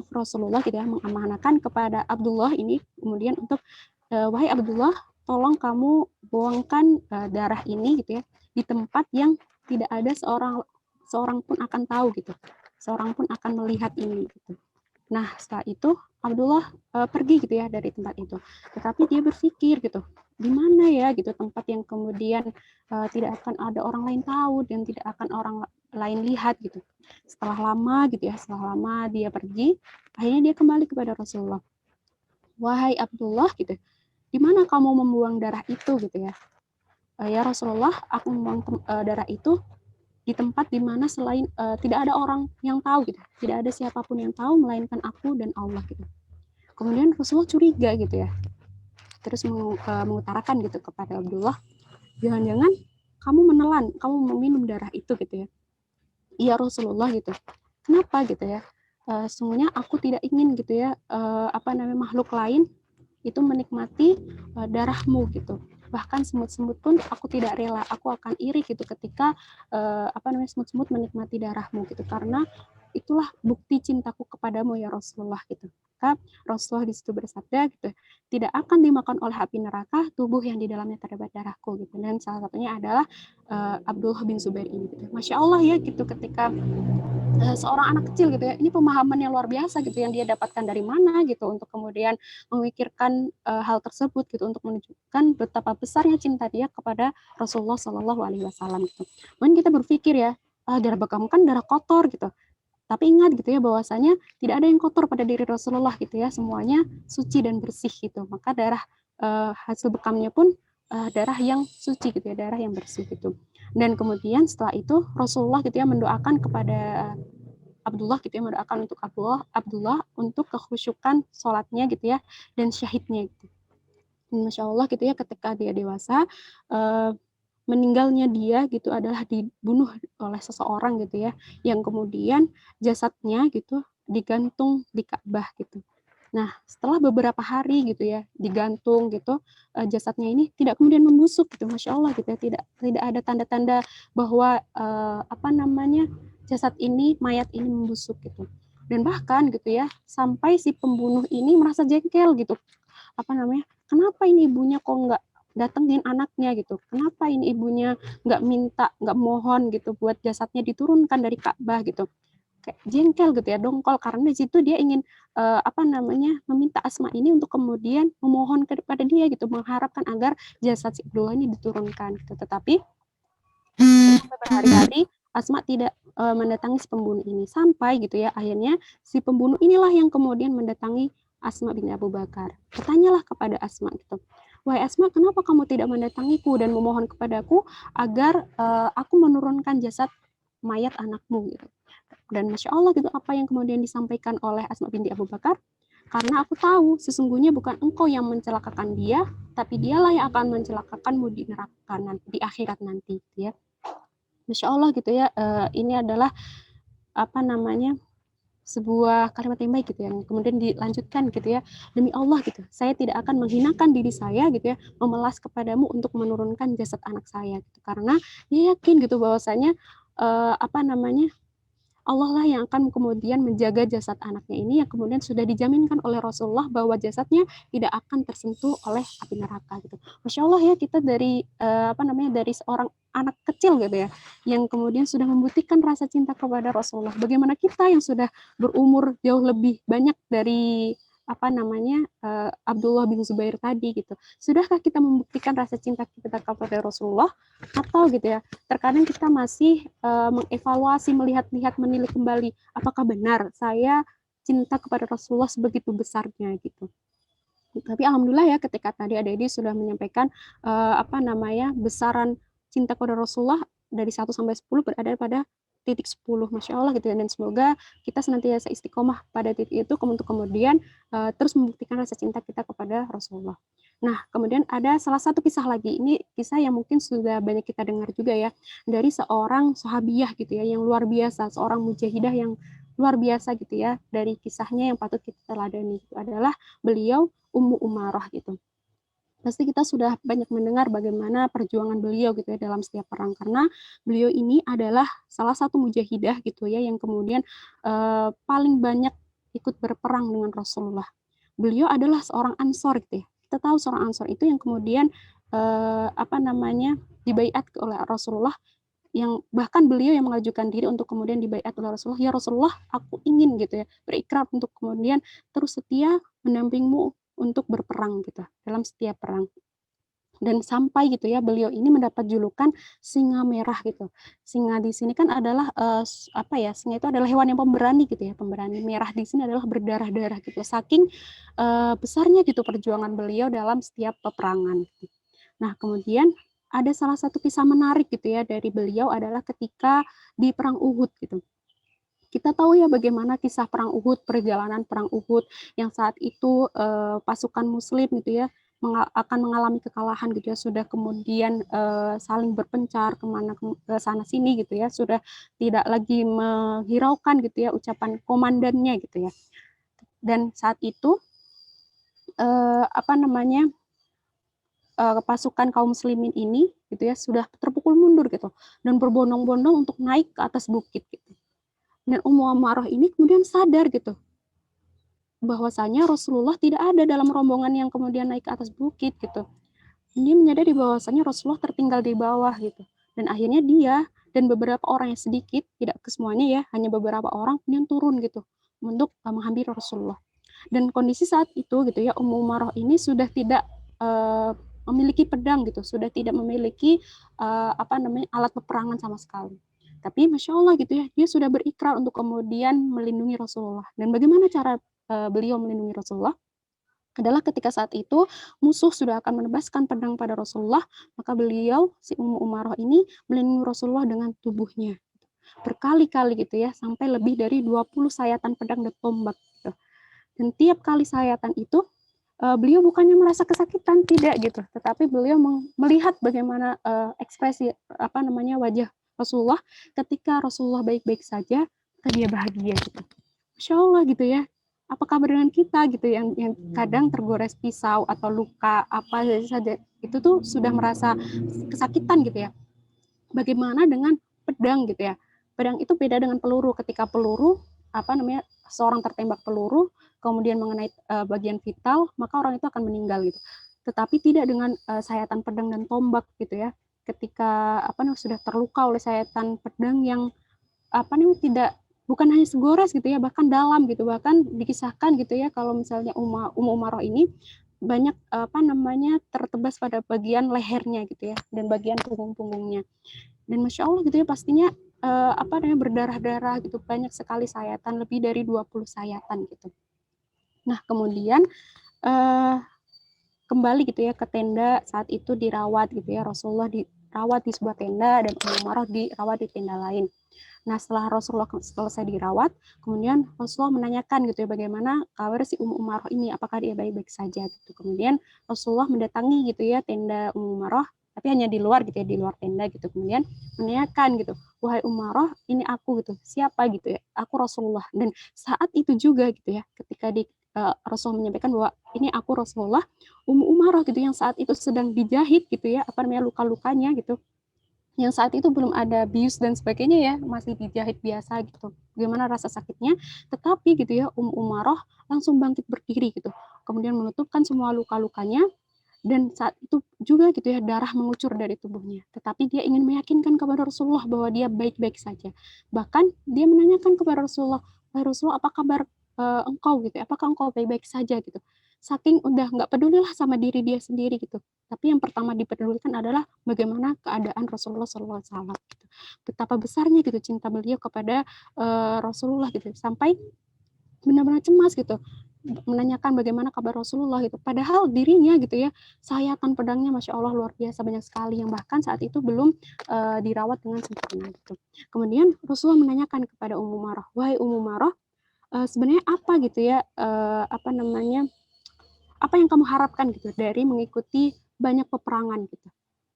Rasulullah gitu ya mengamanahkan kepada Abdullah ini kemudian untuk wahai Abdullah, tolong kamu buangkan darah ini gitu ya di tempat yang tidak ada seorang pun akan tahu gitu, seorang pun akan melihat ini gitu. Nah, setelah itu Abdullah pergi gitu ya dari tempat itu. Tetapi dia berpikir gitu, di mana ya gitu tempat yang kemudian tidak akan ada orang lain tahu dan tidak akan orang lain lihat gitu. Setelah lama dia pergi, akhirnya dia kembali kepada Rasulullah. Wahai Abdullah gitu, di mana kamu membuang darah itu gitu ya? Ya Rasulullah, aku membuang darah itu di tempat di mana selain tidak ada orang yang tahu gitu, tidak ada siapapun yang tahu melainkan aku dan Allah gitu. Kemudian Rasulullah curiga gitu ya, terus mengutarakan gitu kepada Abdullah, jangan-jangan kamu menelan, kamu meminum darah itu gitu ya. Iya Rasulullah gitu. Kenapa gitu ya? Sesungguhnya aku tidak ingin gitu ya makhluk lain itu menikmati darahmu gitu. Bahkan semut-semut pun aku tidak rela, aku akan iri gitu ketika semut-semut menikmati darahmu gitu, karena itulah bukti cintaku kepadamu ya Rasulullah gitu. Maka Rasulullah di situ bersabda gitu, tidak akan dimakan oleh api neraka tubuh yang di dalamnya terdapat darahku gitu. Dan salah satunya adalah Abdullah bin Zubair ini gitu. Masya Allah ya gitu ketika seorang anak kecil gitu ya, ini pemahaman yang luar biasa gitu yang dia dapatkan dari mana gitu untuk kemudian memikirkan hal tersebut gitu untuk menunjukkan betapa besarnya cinta dia kepada Rasulullah Shallallahu Alaihi Wasallam gitu. Mungkin kita berpikir ya, darah bekam kan darah kotor gitu. Tapi ingat gitu ya bahwasanya tidak ada yang kotor pada diri Rasulullah gitu ya, semuanya suci dan bersih gitu. Maka darah hasil bekamnya pun darah yang suci gitu ya, darah yang bersih gitu. Dan kemudian setelah itu Rasulullah gitu ya mendoakan kepada Abdullah gitu ya, mendoakan untuk Abdullah untuk kekhusyukan sholatnya gitu ya dan syahidnya gitu. Masya Allah gitu ya ketika dia dewasa meninggalnya dia gitu adalah dibunuh oleh seseorang gitu ya yang kemudian jasadnya gitu digantung di Ka'bah gitu. Nah, setelah beberapa hari gitu ya digantung gitu jasadnya ini tidak kemudian membusuk gitu, Masya Allah gitu ya, tidak ada tanda-tanda bahwa jasad ini, mayat ini membusuk gitu. Dan bahkan gitu ya sampai si pembunuh ini merasa jengkel gitu, kenapa ini ibunya kok nggak datengin anaknya gitu, kenapa ini ibunya nggak mohon gitu buat jasadnya diturunkan dari Ka'bah gitu, kayak jengkel gitu ya, dongkol, karena di situ dia ingin meminta Asma ini untuk kemudian memohon kepada dia gitu, mengharapkan agar jasad si Abdullah ini diturunkan gitu. Tetapi sampai berhari-hari Asma tidak mendatangi si pembunuh ini, sampai gitu ya akhirnya si pembunuh inilah yang kemudian mendatangi Asma bin Abu Bakar. Bertanyalah kepada Asma gitu, wahai Asma, kenapa kamu tidak mendatangiku dan memohon kepadaku agar aku menurunkan jasad mayat anakmu gitu. Dan Masya Allah gitu apa yang kemudian disampaikan oleh Asma binti Abu Bakar, karena aku tahu sesungguhnya bukan engkau yang mencelakakan dia, tapi dialah yang akan mencelakakanmu di neraka di akhirat nanti gitu ya. Masya Allah gitu ya, ini adalah sebuah kalimat yang baik gitu, yang kemudian dilanjutkan gitu ya, demi Allah gitu, saya tidak akan menghinakan diri saya gitu ya, memelas kepadamu untuk menurunkan jasad anak saya gitu. Karena dia yakin gitu bahwasanya Allah lah yang akan kemudian menjaga jasad anaknya ini, yang kemudian sudah dijaminkan oleh Rasulullah bahwa jasadnya tidak akan tersentuh oleh api neraka gitu. Masya Allah ya, kita dari dari seorang anak kecil gitu ya, yang kemudian sudah membuktikan rasa cinta kepada Rasulullah. Bagaimana kita yang sudah berumur jauh lebih banyak dari Abdullah bin Zubair tadi gitu. Sudahkah kita membuktikan rasa cinta kita kepada Rasulullah, atau gitu ya, terkadang kita masih mengevaluasi, melihat-lihat, menilik kembali apakah benar saya cinta kepada Rasulullah sebegitu besarnya gitu. Tapi alhamdulillah ya, ketika tadi adik-adik sudah menyampaikan besaran cinta kepada Rasulullah dari 1 sampai 10 berada pada titik 10, Masya Allah gitu ya. Dan semoga kita senantiasa istiqomah pada titik itu untuk kemudian terus membuktikan rasa cinta kita kepada Rasulullah. Nah, kemudian ada salah satu kisah lagi. Ini kisah yang mungkin sudah banyak kita dengar juga ya, dari seorang sahabiyah gitu ya, yang luar biasa, seorang mujahidah yang luar biasa gitu ya. Dari kisahnya yang patut kita teladani itu adalah beliau Ummu Umarah gitu. Pasti kita sudah banyak mendengar bagaimana perjuangan beliau gitu ya dalam setiap perang, karena beliau ini adalah salah satu mujahidah gitu ya, yang kemudian paling banyak ikut berperang dengan Rasulullah. Beliau adalah seorang Ansor gitu ya. Kita tahu seorang Ansor itu yang kemudian dibaiat oleh Rasulullah, yang bahkan beliau yang mengajukan diri untuk kemudian dibaiat oleh Rasulullah. Ya Rasulullah, aku ingin gitu ya berikrar untuk kemudian terus setia mendampingmu untuk berperang gitu dalam setiap perang. Dan sampai gitu ya, beliau ini mendapat julukan singa merah gitu. Singa di sini kan adalah singa itu adalah hewan yang pemberani gitu ya, pemberani. Merah di sini adalah berdarah-darah gitu. Saking besarnya gitu perjuangan beliau dalam setiap peperangan. Nah, kemudian ada salah satu kisah menarik gitu ya dari beliau adalah ketika di perang Uhud gitu. Kita tahu ya bagaimana kisah perang Uhud, perjalanan perang Uhud yang saat itu pasukan Muslim gitu ya akan mengalami kekalahan gitu ya, sudah kemudian saling berpencar kemana ke sana sini gitu ya, sudah tidak lagi menghiraukan gitu ya ucapan komandannya gitu ya. Dan saat itu pasukan kaum muslimin ini gitu ya sudah terpukul mundur gitu dan berbondong-bondong untuk naik ke atas bukit gitu. Dan Ummu Amarah ini kemudian sadar gitu bahwasanya Rasulullah tidak ada dalam rombongan yang kemudian naik ke atas bukit gitu. Dia menyadari bahwasanya Rasulullah tertinggal di bawah gitu. Dan akhirnya dia dan beberapa orang yang sedikit, tidak kesemuanya ya, hanya beberapa orang kemudian turun gitu untuk menghampiri Rasulullah. Dan kondisi saat itu gitu ya, Ummu Umarah ini sudah tidak memiliki pedang gitu, sudah tidak memiliki alat peperangan sama sekali. Tapi Masya Allah gitu ya, dia sudah berikrar untuk kemudian melindungi Rasulullah. Dan bagaimana cara beliau melindungi Rasulullah? Adalah ketika saat itu musuh sudah akan menebaskan pedang pada Rasulullah, maka beliau, si Ummu Umarah ini, melindungi Rasulullah dengan tubuhnya. Berkali-kali gitu ya, sampai lebih dari 20 sayatan pedang dan tombak. Gitu. Dan tiap kali sayatan itu, beliau bukannya merasa kesakitan, tidak gitu, tetapi beliau melihat bagaimana ekspresi wajah Rasulullah ketika Rasulullah baik-baik saja, maka dia bahagia gitu. Masya Allah gitu ya. Apa kabar dengan kita gitu yang kadang tergores pisau atau luka apa saja itu tuh sudah merasa kesakitan gitu ya. Bagaimana dengan pedang gitu ya? Pedang itu beda dengan peluru. Ketika peluru seorang tertembak peluru kemudian mengenai bagian vital, maka orang itu akan meninggal gitu. Tetapi tidak dengan sayatan pedang dan tombak gitu ya. Ketika sudah terluka oleh sayatan pedang yang tidak, bukan hanya segores gitu ya, bahkan dalam gitu, bahkan dikisahkan gitu ya kalau misalnya Ummu Umarah ini banyak tertebas pada bagian lehernya gitu ya dan bagian punggung-punggungnya. Dan Masya Allah gitu ya, pastinya berdarah-darah gitu, banyak sekali sayatan, lebih dari 20 sayatan gitu. Nah, kemudian kembali gitu ya ke tenda, saat itu dirawat gitu ya, Rasulullah dirawat di sebuah tenda dan Ummu Umarah dirawat di tenda lain. Nah, setelah Rasulullah selesai dirawat, kemudian Rasulullah menanyakan gitu ya, bagaimana kabar si Ummu Umarah ini, apakah dia baik-baik saja gitu. Kemudian Rasulullah mendatangi gitu ya tenda Ummu Umarah, tapi hanya di luar gitu ya, di luar tenda gitu. Kemudian menanyakan gitu, wahai Umaroh, ini aku gitu, siapa gitu ya, aku Rasulullah. Dan saat itu juga gitu ya, ketika Rasul menyampaikan bahwa ini aku Rasulullah, Ummu Umaroh gitu yang saat itu sedang dijahit gitu ya, apa namanya, luka-lukanya gitu, yang saat itu belum ada bius dan sebagainya ya, masih dijahit biasa gitu. Bagaimana rasa sakitnya, tetapi gitu ya, Umaroh langsung bangkit berdiri gitu, kemudian menutupkan semua luka-lukanya. Dan saat itu juga gitu ya, darah mengucur dari tubuhnya. Tetapi dia ingin meyakinkan kepada Rasulullah bahwa dia baik-baik saja. Bahkan dia menanyakan kepada Rasulullah, wahai Rasulullah, apa kabar engkau gitu ya? Apakah engkau baik-baik saja gitu? Saking udah nggak pedulilah sama diri dia sendiri gitu. Tapi yang pertama dipedulikan adalah bagaimana keadaan Rasulullah SAW gitu. Betapa besarnya gitu cinta beliau kepada Rasulullah gitu. Sampai benar-benar cemas gitu, menanyakan bagaimana kabar Rasulullah gitu. Padahal dirinya gitu ya, sayatan pedangnya Masya Allah luar biasa banyak sekali, yang bahkan saat itu belum dirawat dengan sempurna gitu. Kemudian Rasulullah menanyakan kepada Ummu Marah, wahai Ummu Marah, sebenarnya apa gitu ya, apa namanya, apa yang kamu harapkan gitu dari mengikuti banyak peperangan gitu.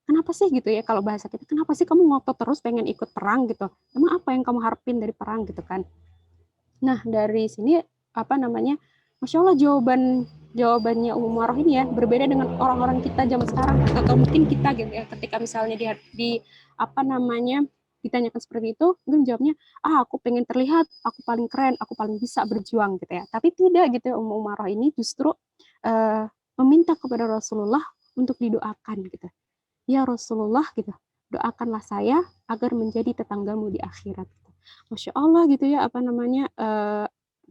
Kenapa sih gitu ya, kalau bahasa kita, kenapa sih kamu ngotot terus pengen ikut perang gitu? Emang apa yang kamu harapin dari perang gitu kan? Nah, dari sini apa namanya, Masya Allah jawabannya Umaroh ini ya berbeda dengan orang-orang kita zaman sekarang, atau mungkin kita gitu ya, ketika misalnya di apa namanya, ditanyakan seperti itu, mungkin jawabnya, aku pengen terlihat, aku paling keren, aku paling bisa berjuang gitu ya. Tapi tidak gitu ya, Umaroh ini justru meminta kepada Rasulullah untuk didoakan gitu. Ya Rasulullah gitu, doakanlah saya agar menjadi tetanggamu di akhirat. Masya Allah gitu ya, apa namanya,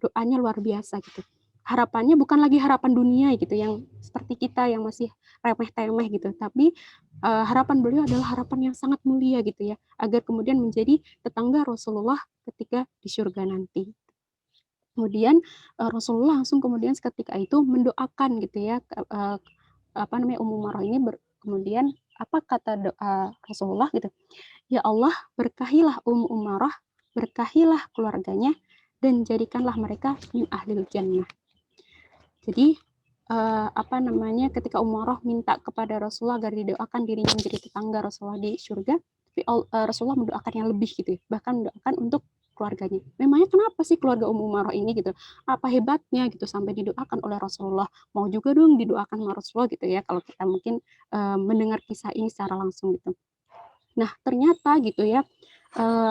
doanya luar biasa gitu. Harapannya bukan lagi harapan dunia gitu, yang seperti kita yang masih remeh-temeh gitu, tapi harapan beliau adalah harapan yang sangat mulia gitu ya, agar kemudian menjadi tetangga Rasulullah ketika di surga nanti. Kemudian Rasulullah langsung kemudian seketika itu mendoakan gitu ya, apa namanya, Ummu Marah ini kemudian apa kata doa Rasulullah gitu, ya Allah berkahilah Ummu Umarah, berkahilah keluarganya, dan jadikanlah mereka min ahlil jannah. Jadi apa namanya, ketika Umarah minta kepada Rasulullah agar didoakan dirinya menjadi tetangga Rasulullah di surga, tapi Rasulullah mendoakan yang lebih gitu ya, bahkan mendoakan untuk keluarganya. Memangnya kenapa sih keluarga Ummu Umarah ini gitu? Apa hebatnya gitu sampai didoakan oleh Rasulullah? Mau juga dong didoakan sama Rasulullah gitu ya, kalau kita mungkin mendengar kisah ini secara langsung gitu. Nah, ternyata gitu ya,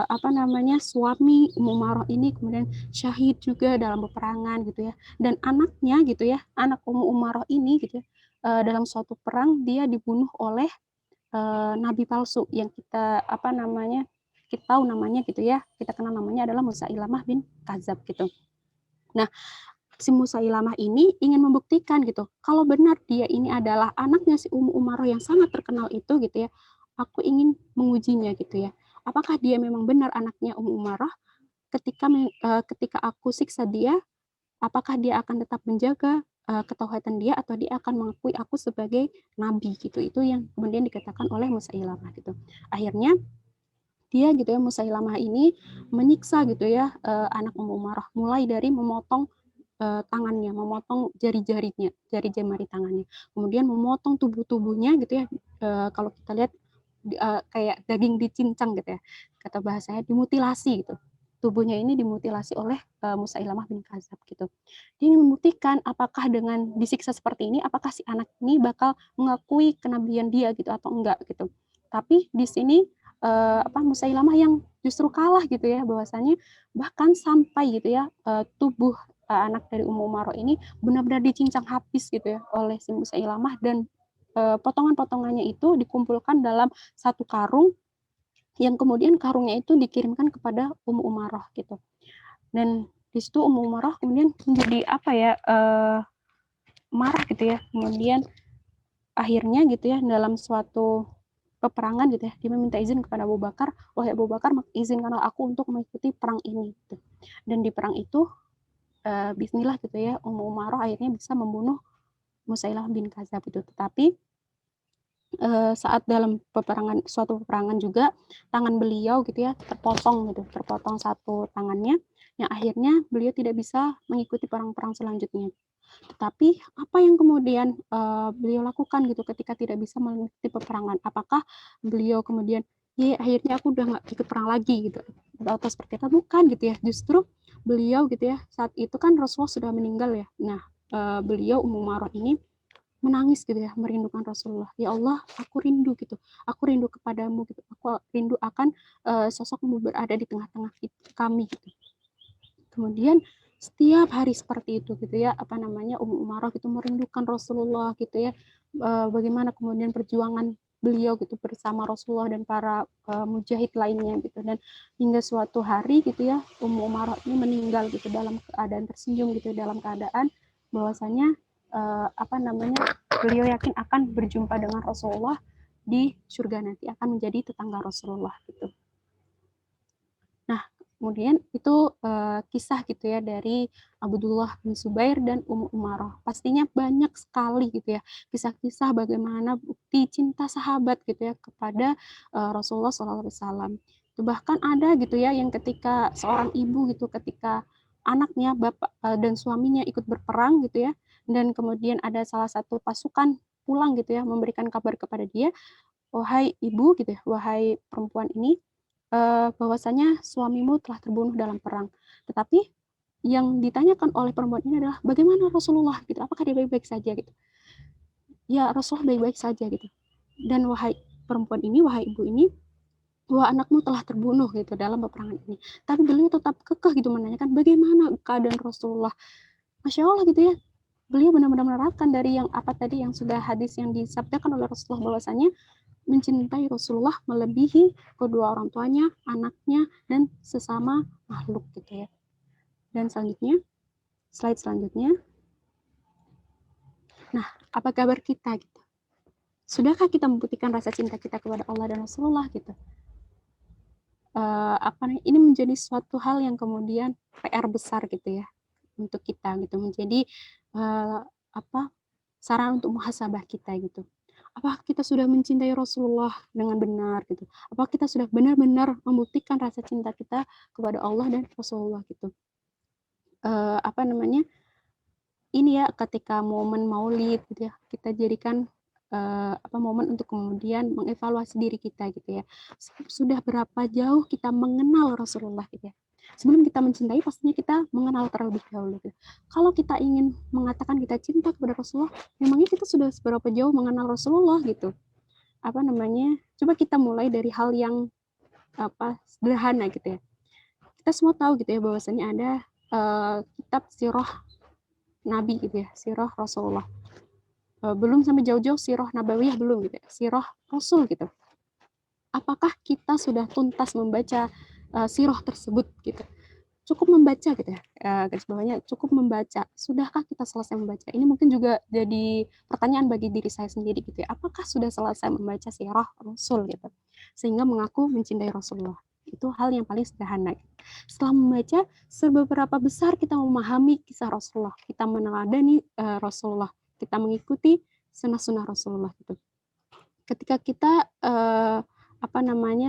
apa namanya, suami Ummu Marah ini kemudian syahid juga dalam peperangan gitu ya. Dan anaknya gitu ya, anak Ummu Umarah ini gitu ya, dalam suatu perang dia dibunuh oleh nabi palsu yang kita apa namanya, kita tahu namanya gitu ya, kita kenal namanya adalah Musailamah bin Kadzab gitu. Nah, si Musailamah ini ingin membuktikan gitu, kalau benar dia ini adalah anaknya si Ummu Umarah yang sangat terkenal itu gitu ya, aku ingin mengujinya gitu ya. Apakah dia memang benar anaknya Ummu Umarah? Ketika aku siksa dia, apakah dia akan tetap menjaga ketauhidan dia, atau dia akan mengakui aku sebagai nabi gitu. Itu yang kemudian dikatakan oleh Musailamah gitu. Akhirnya dia gitu ya, Musailamah ini menyiksa gitu ya anak Ummu Umarah, mulai dari memotong tangannya, memotong jari-jarinya, jari jemari tangannya, kemudian memotong tubuhnya gitu ya, kalau kita lihat kayak daging dicincang gitu ya, kata bahasanya dimutilasi gitu. Tubuhnya ini dimutilasi oleh Musailamah bin Kadzab gitu. Dia ingin membuktikan apakah dengan disiksa seperti ini, apakah si anak ini bakal mengakui kenabian dia gitu atau enggak gitu. Tapi di sini Musailamah yang justru kalah gitu ya, bahwasanya bahkan sampai gitu ya tubuh anak dari Ummu Umarah ini benar-benar dicincang habis gitu ya oleh si Musailamah, dan potongan-potongannya itu dikumpulkan dalam satu karung, yang kemudian karungnya itu dikirimkan kepada Ummu Umarah gitu. Dan di situ Ummu Umarah kemudian menjadi apa ya, marah gitu ya. Kemudian akhirnya gitu ya, dalam suatu peperangan gitu ya, dia meminta izin kepada Abu Bakar, wahai Abu Bakar, izinkanlah aku untuk mengikuti perang ini gitu. Dan di perang itu bismillah gitu ya, Ummu Umarah akhirnya bisa membunuh Musailamah bin Kadzab itu. Tetapi saat dalam suatu peperangan juga, tangan beliau gitu ya terpotong satu tangannya, yang akhirnya beliau tidak bisa mengikuti perang-perang selanjutnya. Tetapi apa yang kemudian beliau lakukan gitu ketika tidak bisa mengikuti peperangan? Apakah beliau kemudian, ya akhirnya aku udah nggak ikut perang lagi gitu, atau seperti apa? Bukan gitu ya. Justru beliau gitu ya, saat itu kan Rasulullah sudah meninggal ya. Nah, beliau Ummu Umarah ini menangis gitu ya, merindukan Rasulullah. Ya Allah, aku rindu gitu. Aku rindu kepadamu gitu. Aku rindu akan sosokmu berada di tengah-tengah kami gitu. Kemudian setiap hari seperti itu gitu ya, apa namanya, Ummu Umarah gitu merindukan Rasulullah gitu ya. Bagaimana kemudian perjuangan beliau gitu bersama Rasulullah dan para mujahid lainnya gitu, dan hingga suatu hari gitu ya, Ummu Umarah ini meninggal gitu dalam keadaan tersenyum gitu, dalam keadaan bahwasanya apa namanya, beliau yakin akan berjumpa dengan Rasulullah di surga nanti, akan menjadi tetangga Rasulullah gitu. Nah, kemudian itu kisah gitu ya dari Abdullah bin Zubair dan Ummu Umarah. Pastinya banyak sekali gitu ya kisah-kisah bagaimana bukti cinta sahabat gitu ya kepada Rasulullah SAW. Itu bahkan ada gitu ya yang ketika seorang ibu gitu, ketika anaknya, bapak dan suaminya ikut berperang gitu ya, dan kemudian ada salah satu pasukan pulang gitu ya memberikan kabar kepada dia, wahai ibu gitu ya, wahai perempuan ini, bahwasanya suamimu telah terbunuh dalam perang. Tetapi yang ditanyakan oleh perempuan ini adalah bagaimana Rasulullah gitu, apakah dia baik-baik saja gitu. Ya Rasulullah baik-baik saja gitu. Dan wahai perempuan ini, wahai ibu ini, bahwa anakmu telah terbunuh gitu dalam peperangan ini. Tapi beliau tetap kekeh gitu menanyakan bagaimana keadaan Rasulullah. Masya Allah gitu ya. Beliau benar-benar menerapkan dari yang apa tadi yang sudah hadis yang disabdakan oleh Rasulullah, bahwasanya mencintai Rasulullah melebihi kedua orang tuanya, anaknya, dan sesama makhluk gitu ya. Dan selanjutnya, slide selanjutnya. Nah, apa kabar kita gitu? Sudahkah kita membuktikan rasa cinta kita kepada Allah dan Rasulullah gitu? Ini menjadi suatu hal yang kemudian PR besar gitu ya untuk kita gitu, menjadi saran untuk muhasabah kita gitu. Apakah kita sudah mencintai Rasulullah dengan benar gitu? Apakah kita sudah benar-benar membuktikan rasa cinta kita kepada Allah dan Rasulullah gitu? Ini ya ketika momen Maulid gitu ya, kita jadikan momen untuk kemudian mengevaluasi diri kita gitu ya. Sudah berapa jauh kita mengenal Rasulullah gitu ya. Sebelum kita mencintai, pastinya kita mengenal terlebih dahulu gitu. Kalau kita ingin mengatakan kita cinta kepada Rasulullah, memangnya kita sudah seberapa jauh mengenal Rasulullah gitu. Coba kita mulai dari hal yang sederhana gitu ya. Kita semua tahu gitu ya bahwasanya ada kitab sirah Nabi gitu ya, sirah Rasulullah. Belum sampai jauh-jauh sirah Nabawiyah, belum gitu ya, sirah Rasul gitu. Apakah kita sudah tuntas membaca sirah tersebut gitu? Cukup membaca gitu ya, garis bawahnya cukup membaca. Sudahkah kita selesai membaca? Ini mungkin juga jadi pertanyaan bagi diri saya sendiri gitu ya. Apakah sudah selesai membaca sirah Rasul gitu, sehingga mengaku mencintai Rasulullah? Itu hal yang paling sederhana. Setelah membaca, seberapa besar kita memahami kisah Rasulullah, kita meneladani Rasulullah, kita mengikuti sunnah-sunnah Rasulullah gitu. Ketika kita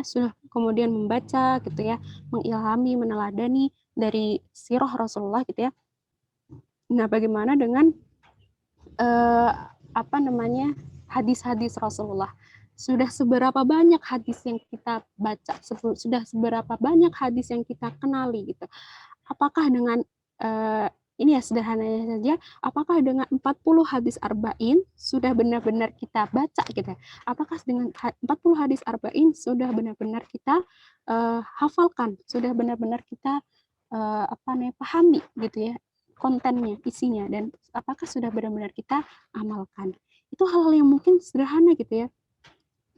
sudah kemudian membaca gitu ya, mengilhami, meneladani dari sirah Rasulullah gitu ya. Nah, bagaimana dengan hadis-hadis Rasulullah? Sudah seberapa banyak hadis yang kita baca, sudah seberapa banyak hadis yang kita kenali gitu. Apakah dengan ini ya sederhananya saja, apakah dengan 40 hadis arba'in sudah benar-benar kita baca gitu ya? Apakah dengan 40 hadis arba'in sudah benar-benar kita hafalkan, sudah benar-benar kita pahami gitu ya kontennya, isinya, dan apakah sudah benar-benar kita amalkan? Itu hal-hal yang mungkin sederhana gitu ya,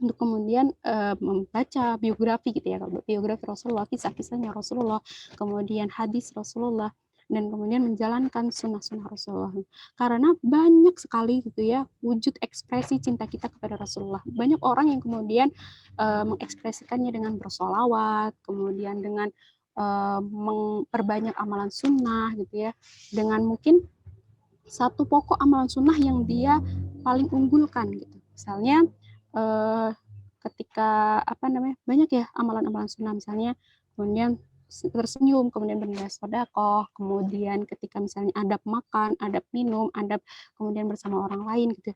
untuk kemudian membaca biografi gitu ya, biografi Rasulullah, kisah-kisahnya Rasulullah, kemudian hadis Rasulullah, dan kemudian menjalankan sunnah-sunnah Rasulullah. Karena banyak sekali gitu ya wujud ekspresi cinta kita kepada Rasulullah. Banyak orang yang kemudian mengekspresikannya dengan bersolawat, kemudian dengan memperbanyak amalan sunnah gitu ya, dengan mungkin satu pokok amalan sunnah yang dia paling unggulkan gitu. Misalnya ketika banyak ya amalan-amalan sunnah, misalnya kemudian tersenyum, kemudian bernilai sedekah, kemudian ketika misalnya adab makan, adab minum, adab kemudian bersama orang lain gitu.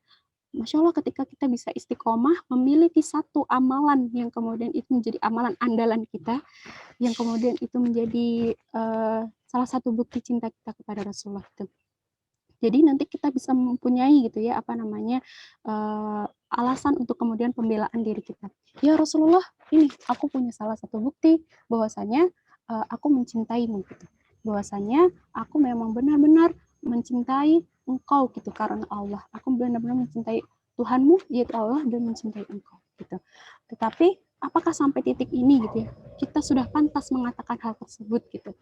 Masya Allah ketika kita bisa istiqomah memiliki satu amalan yang kemudian itu menjadi amalan andalan kita, yang kemudian itu menjadi salah satu bukti cinta kita kepada Rasulullah itu. Jadi nanti kita bisa mempunyai gitu ya apa namanya alasan untuk kemudian pembelaan diri kita. Ya Rasulullah, ini aku punya salah satu bukti bahwasanya aku mencintaimu gitu. Bahwasanya aku memang benar-benar mencintai engkau gitu karena Allah. Aku benar-benar mencintai Tuhanmu yaitu Allah dan mencintai engkau gitu. Tetapi apakah sampai titik ini gitu ya kita sudah pantas mengatakan hal tersebut gitu?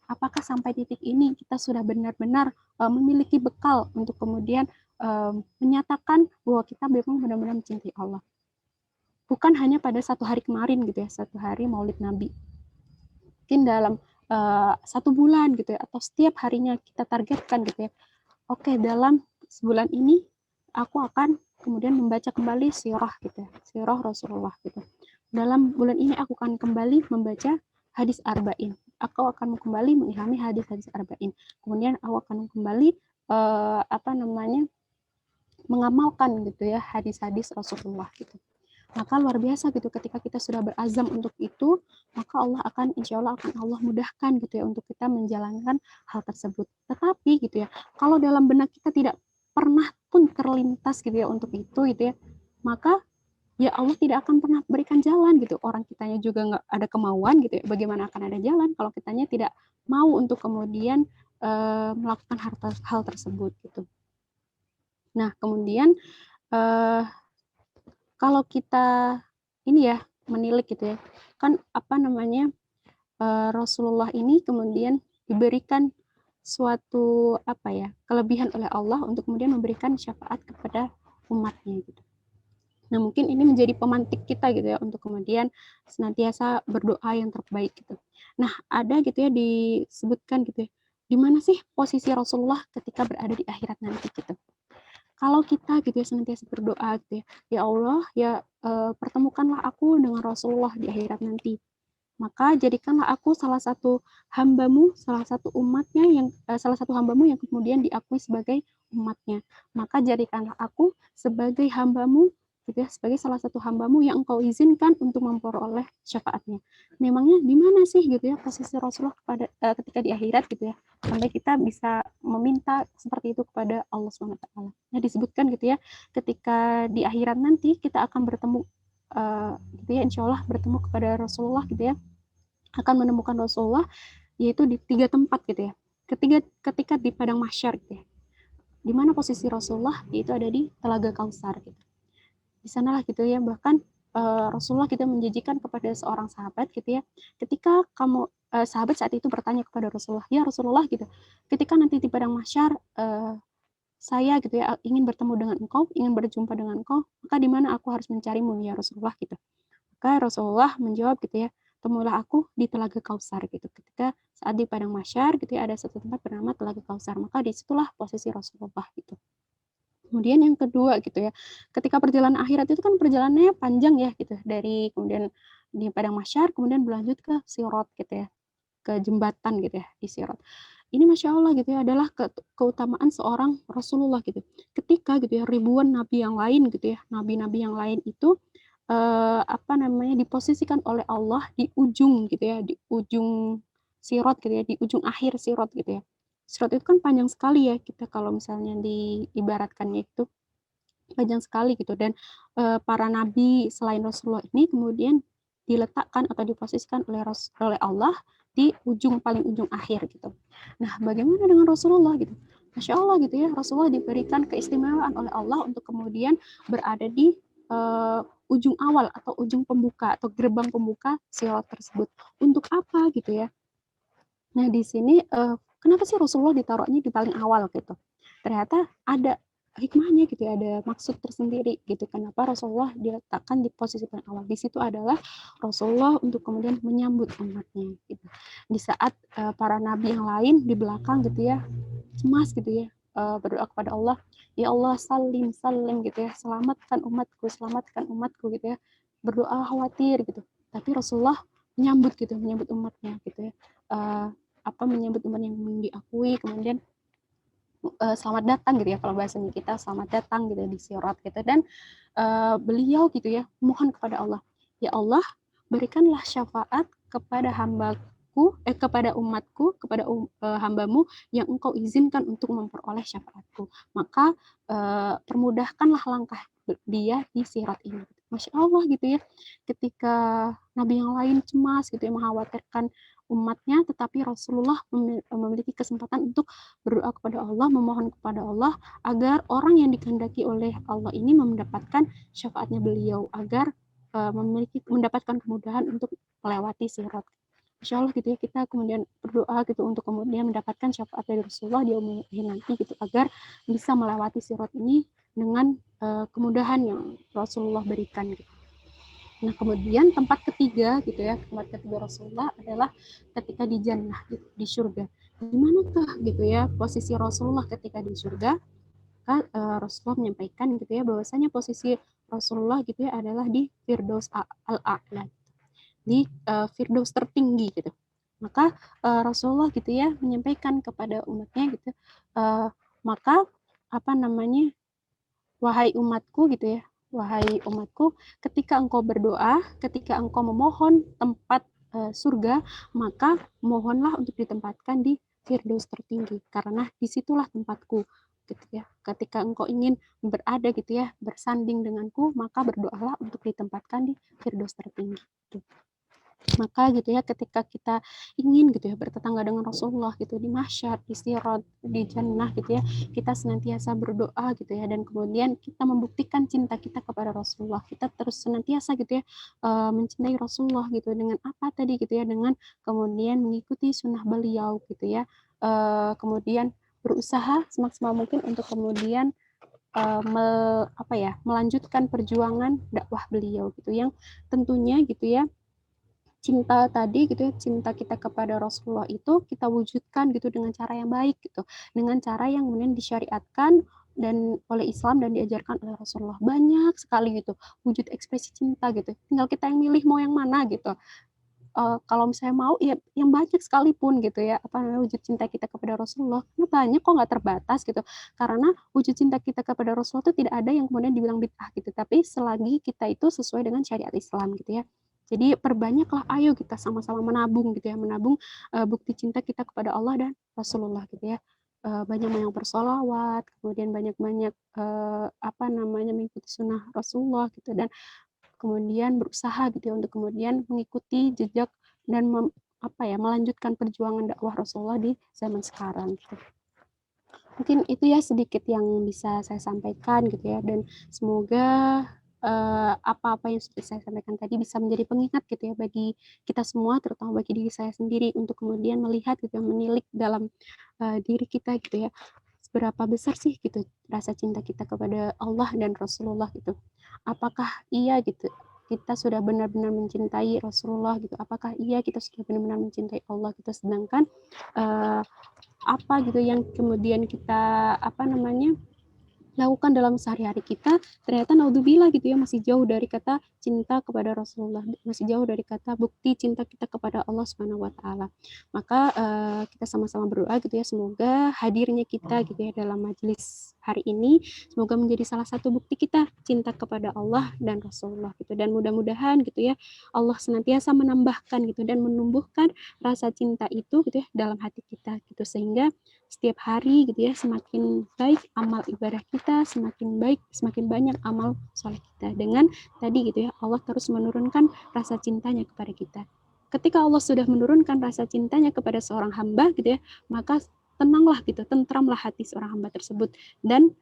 Apakah sampai titik ini kita sudah benar-benar memiliki bekal untuk kemudian menyatakan bahwa kita memang benar-benar mencintai Allah. Bukan hanya pada satu hari kemarin gitu ya, satu hari Maulid Nabi. Mungkin dalam 1 bulan gitu ya, atau setiap harinya kita targetkan gitu ya. Oke, dalam sebulan ini aku akan kemudian membaca kembali sirah gitu ya, sirah Rasulullah gitu. Dalam bulan ini aku akan kembali membaca hadis arba'in. Aku akan kembali mengilhami hadis-hadis arba'in. Kemudian aku akan kembali mengamalkan gitu ya hadis-hadis Rasulullah gitu. Maka luar biasa gitu ketika kita sudah berazam untuk itu, maka Allah akan insya Allah akan Allah mudahkan gitu ya untuk kita menjalankan hal tersebut. Tetapi gitu ya, kalau dalam benak kita tidak pernah pun terlintas gitu ya untuk itu gitu ya, maka ya Allah tidak akan pernah berikan jalan gitu. Orang kitanya juga nggak ada kemauan gitu ya. Bagaimana akan ada jalan kalau kitanya tidak mau untuk kemudian melakukan hal tersebut gitu. Nah kemudian kalau kita ini ya menilik gitu ya, kan Rasulullah ini kemudian diberikan suatu kelebihan oleh Allah untuk kemudian memberikan syafaat kepada umatnya gitu. Nah mungkin ini menjadi pemantik kita gitu ya untuk kemudian senantiasa berdoa yang terbaik gitu. Nah ada gitu ya disebutkan gitu ya, di mana sih posisi Rasulullah ketika berada di akhirat nanti gitu. Kalau kita gitu ya senantiasa berdoa gitu ya Allah ya pertemukanlah aku dengan Rasulullah di akhirat nanti. Maka jadikanlah aku salah satu hambamu, salah satu hambamu yang kemudian diakui sebagai umatnya. Maka jadikanlah aku sebagai hambamu, gitu ya, sebagai salah satu hambamu yang engkau izinkan untuk memperoleh syafaatnya. Memangnya di mana sih gitu ya posisi Rasulullah ketika di akhirat gitu ya, sampai kita bisa meminta seperti itu kepada Allah SWT. Nah disebutkan gitu ya, ketika di akhirat nanti kita akan bertemu gitu ya, insya Allah bertemu kepada Rasulullah gitu ya, akan menemukan Rasulullah yaitu di 3 tempat gitu ya. Ketika di padang mahsyar gitu ya. Di mana posisi Rasulullah yaitu ada di Telaga Kausar gitu. Di sanalah gitu ya, bahkan Rasulullah kita menjanjikan kepada seorang sahabat gitu ya. Ketika sahabat saat itu bertanya kepada Rasulullah, "Ya Rasulullah gitu. Ketika nanti di padang mahsyar saya gitu ya ingin bertemu dengan engkau, ingin berjumpa dengan engkau, maka di mana aku harus mencarimu ya Rasulullah gitu." Maka Rasulullah menjawab gitu ya, temulah aku di Telaga Kausar gitu. Ketika saat di padang mahsyar gitu ya ada satu tempat bernama Telaga Kausar, maka disitulah posisi Rasulullah gitu. Kemudian yang kedua gitu ya, ketika perjalanan akhirat itu kan perjalanannya panjang ya gitu, dari kemudian di padang mahsyar kemudian berlanjut ke Sirat gitu ya, ke jembatan gitu ya di Sirat. Ini Masya Allah gitu ya adalah keutamaan seorang Rasulullah gitu. Ketika gitu ya ribuan nabi yang lain gitu ya, nabi-nabi yang lain itu diposisikan oleh Allah di ujung gitu ya, di ujung Sirat gitu ya, di ujung akhir Sirat gitu ya. Sirat itu kan panjang sekali ya, kita kalau misalnya diibaratkannya itu panjang sekali gitu, dan para nabi selain Rasulullah ini kemudian diletakkan atau diposisikan oleh Allah di paling ujung akhir gitu. Nah, bagaimana dengan Rasulullah gitu? Masya Allah gitu ya, Rasulullah diberikan keistimewaan oleh Allah untuk kemudian berada di ujung awal atau ujung pembuka atau gerbang pembuka Sirat tersebut. Untuk apa gitu ya? Nah, di sini kenapa sih Rasulullah ditaruhnya di paling awal gitu? Ternyata ada hikmahnya gitu ya, ada maksud tersendiri gitu. Kenapa Rasulullah diletakkan di posisi paling awal? Di situ adalah Rasulullah untuk kemudian menyambut umatnya gitu. Di saat para nabi yang lain di belakang gitu ya, cemas gitu ya, berdoa kepada Allah, ya Allah salim gitu ya, selamatkan umatku gitu ya, berdoa khawatir gitu. Tapi Rasulullah menyambut umatnya gitu ya, menyambut umat yang diakui, kemudian selamat datang gitu ya, kalau bahasanya kita selamat datang gitu di sirat gitu. Dan beliau gitu ya mohon kepada Allah, ya Allah berikanlah syafaat kepada kepada umatku, kepada hambamu yang engkau izinkan untuk memperoleh syafaatku, maka permudahkanlah langkah dia di sirat ini. Masya Allah gitu ya, ketika nabi yang lain cemas gitu ya, mengkhawatirkan umatnya, tetapi Rasulullah memiliki kesempatan untuk berdoa kepada Allah, memohon kepada Allah agar orang yang dikehendaki oleh Allah ini mendapatkan syafaatnya beliau, agar mendapatkan kemudahan untuk melewati sirat. Insya Allah gitu ya, kita kemudian berdoa gitu untuk kemudian mendapatkan syafaat dari Rasulullah di yaumil nanti gitu, agar bisa melewati sirat ini dengan kemudahan yang Rasulullah berikan gitu. Nah, kemudian tempat ketiga gitu ya, tempat ketiga Rasulullah adalah ketika di jannah gitu, di surga. Di manakah gitu ya posisi Rasulullah ketika di surga? Rasulullah menyampaikan gitu ya, bahwasanya posisi Rasulullah gitu ya adalah di Firdaus al-A'la, di Firdaus tertinggi gitu. Maka Rasulullah gitu ya menyampaikan kepada umatnya gitu, maka wahai umatku gitu ya, wahai umatku, ketika engkau berdoa, ketika engkau memohon tempat surga, maka mohonlah untuk ditempatkan di Firdaus tertinggi, karena disitulah tempatku gitu ya. Ketika engkau ingin berada gitu ya, bersanding denganku, maka berdoalah untuk ditempatkan di Firdaus tertinggi gitu. Maka gitu ya, ketika kita ingin gitu ya bertetangga dengan Rasulullah gitu di mahsyar, di sirat, di jannah gitu ya, kita senantiasa berdoa gitu ya, dan kemudian kita membuktikan cinta kita kepada Rasulullah. Kita terus senantiasa gitu ya mencintai Rasulullah gitu, dengan apa tadi gitu ya, dengan kemudian mengikuti sunnah beliau gitu ya, kemudian berusaha semaksimal mungkin untuk kemudian melanjutkan perjuangan dakwah beliau gitu, yang tentunya gitu ya cinta tadi gitu ya, cinta kita kepada Rasulullah itu kita wujudkan gitu dengan cara yang baik gitu, dengan cara yang kemudian disyariatkan dan oleh Islam dan diajarkan oleh Rasulullah. Banyak sekali gitu wujud ekspresi cinta gitu, tinggal kita yang milih mau yang mana gitu. Kalau misalnya mau ya yang banyak sekalipun gitu ya, wujud cinta kita kepada Rasulullah, banyak kok, nggak terbatas gitu, karena wujud cinta kita kepada Rasulullah itu tidak ada yang kemudian dibilang bid'ah gitu, tapi selagi kita itu sesuai dengan syariat Islam gitu ya. Jadi perbanyaklah, ayo kita sama-sama menabung gitu ya, menabung bukti cinta kita kepada Allah dan Rasulullah gitu ya. Banyak-banyak bersolawat, kemudian banyak-banyak mengikuti sunnah Rasulullah gitu, dan kemudian berusaha gitu ya untuk kemudian mengikuti jejak dan melanjutkan perjuangan dakwah Rasulullah di zaman sekarang gitu. Mungkin itu ya sedikit yang bisa saya sampaikan gitu ya, dan semoga apa-apa yang sudah saya sampaikan tadi bisa menjadi pengingat gitu ya bagi kita semua, terutama bagi diri saya sendiri, untuk kemudian melihat gitu ya, menilik dalam diri kita gitu ya, seberapa besar sih gitu rasa cinta kita kepada Allah dan Rasulullah gitu. Apakah iya gitu kita sudah benar-benar mencintai Rasulullah gitu, apakah iya kita sudah benar-benar mencintai Allah gitu, sedangkan apa gitu yang kemudian kita lakukan dalam sehari-hari kita ternyata naudzubillah gitu ya masih jauh dari kata cinta kepada Rasulullah, masih jauh dari kata bukti cinta kita kepada Allah Subhanahu wa taala. Maka kita sama-sama berdoa gitu ya, semoga hadirnya kita gitu ya dalam majelis hari ini semoga menjadi salah satu bukti kita cinta kepada Allah dan Rasulullah gitu, dan mudah-mudahan gitu ya Allah senantiasa menambahkan gitu dan menumbuhkan rasa cinta itu gitu ya dalam hati kita gitu, sehingga setiap hari gitu ya semakin baik amal ibadah kita, semakin baik, semakin banyak amal soleh kita, dengan tadi gitu ya Allah terus menurunkan rasa cintanya kepada kita. Ketika Allah sudah menurunkan rasa cintanya kepada seorang hamba gitu ya, maka tenanglah gitu, tentramlah hati seorang hamba tersebut, dan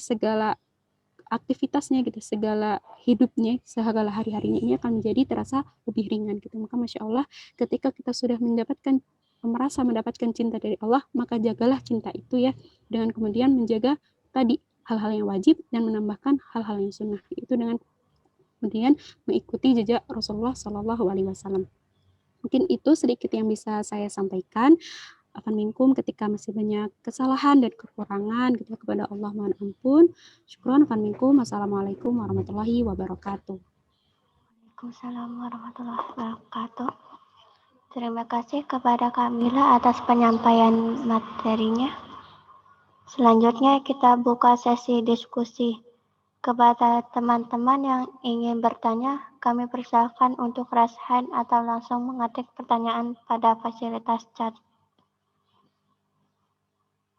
segala aktivitasnya gitu, segala hidupnya, segala hari-harinya ini akan menjadi terasa lebih ringan gitu. Maka Masya Allah, ketika kita sudah merasa mendapatkan cinta dari Allah, maka jagalah cinta itu ya, dengan kemudian menjaga tadi hal-hal yang wajib dan menambahkan hal-hal yang sunnah, itu dengan kemudian mengikuti jejak Rasulullah Shallallahu Alaihi Wasallam. Mungkin itu sedikit yang bisa saya sampaikan. Afan minkum, ketika masih banyak kesalahan dan kekurangan gitu kepada Allah mohon ampun. Syukron. Afan minkum. Wassalamualaikum warahmatullahi wabarakatuh. Waalaikumsalam warahmatullahi wabarakatuh. Terima kasih kepada Kamila atas penyampaian materinya. Selanjutnya kita buka sesi diskusi. Kepada teman-teman yang ingin bertanya, kami persilakan untuk raise hand atau langsung mengetik pertanyaan pada fasilitas chat.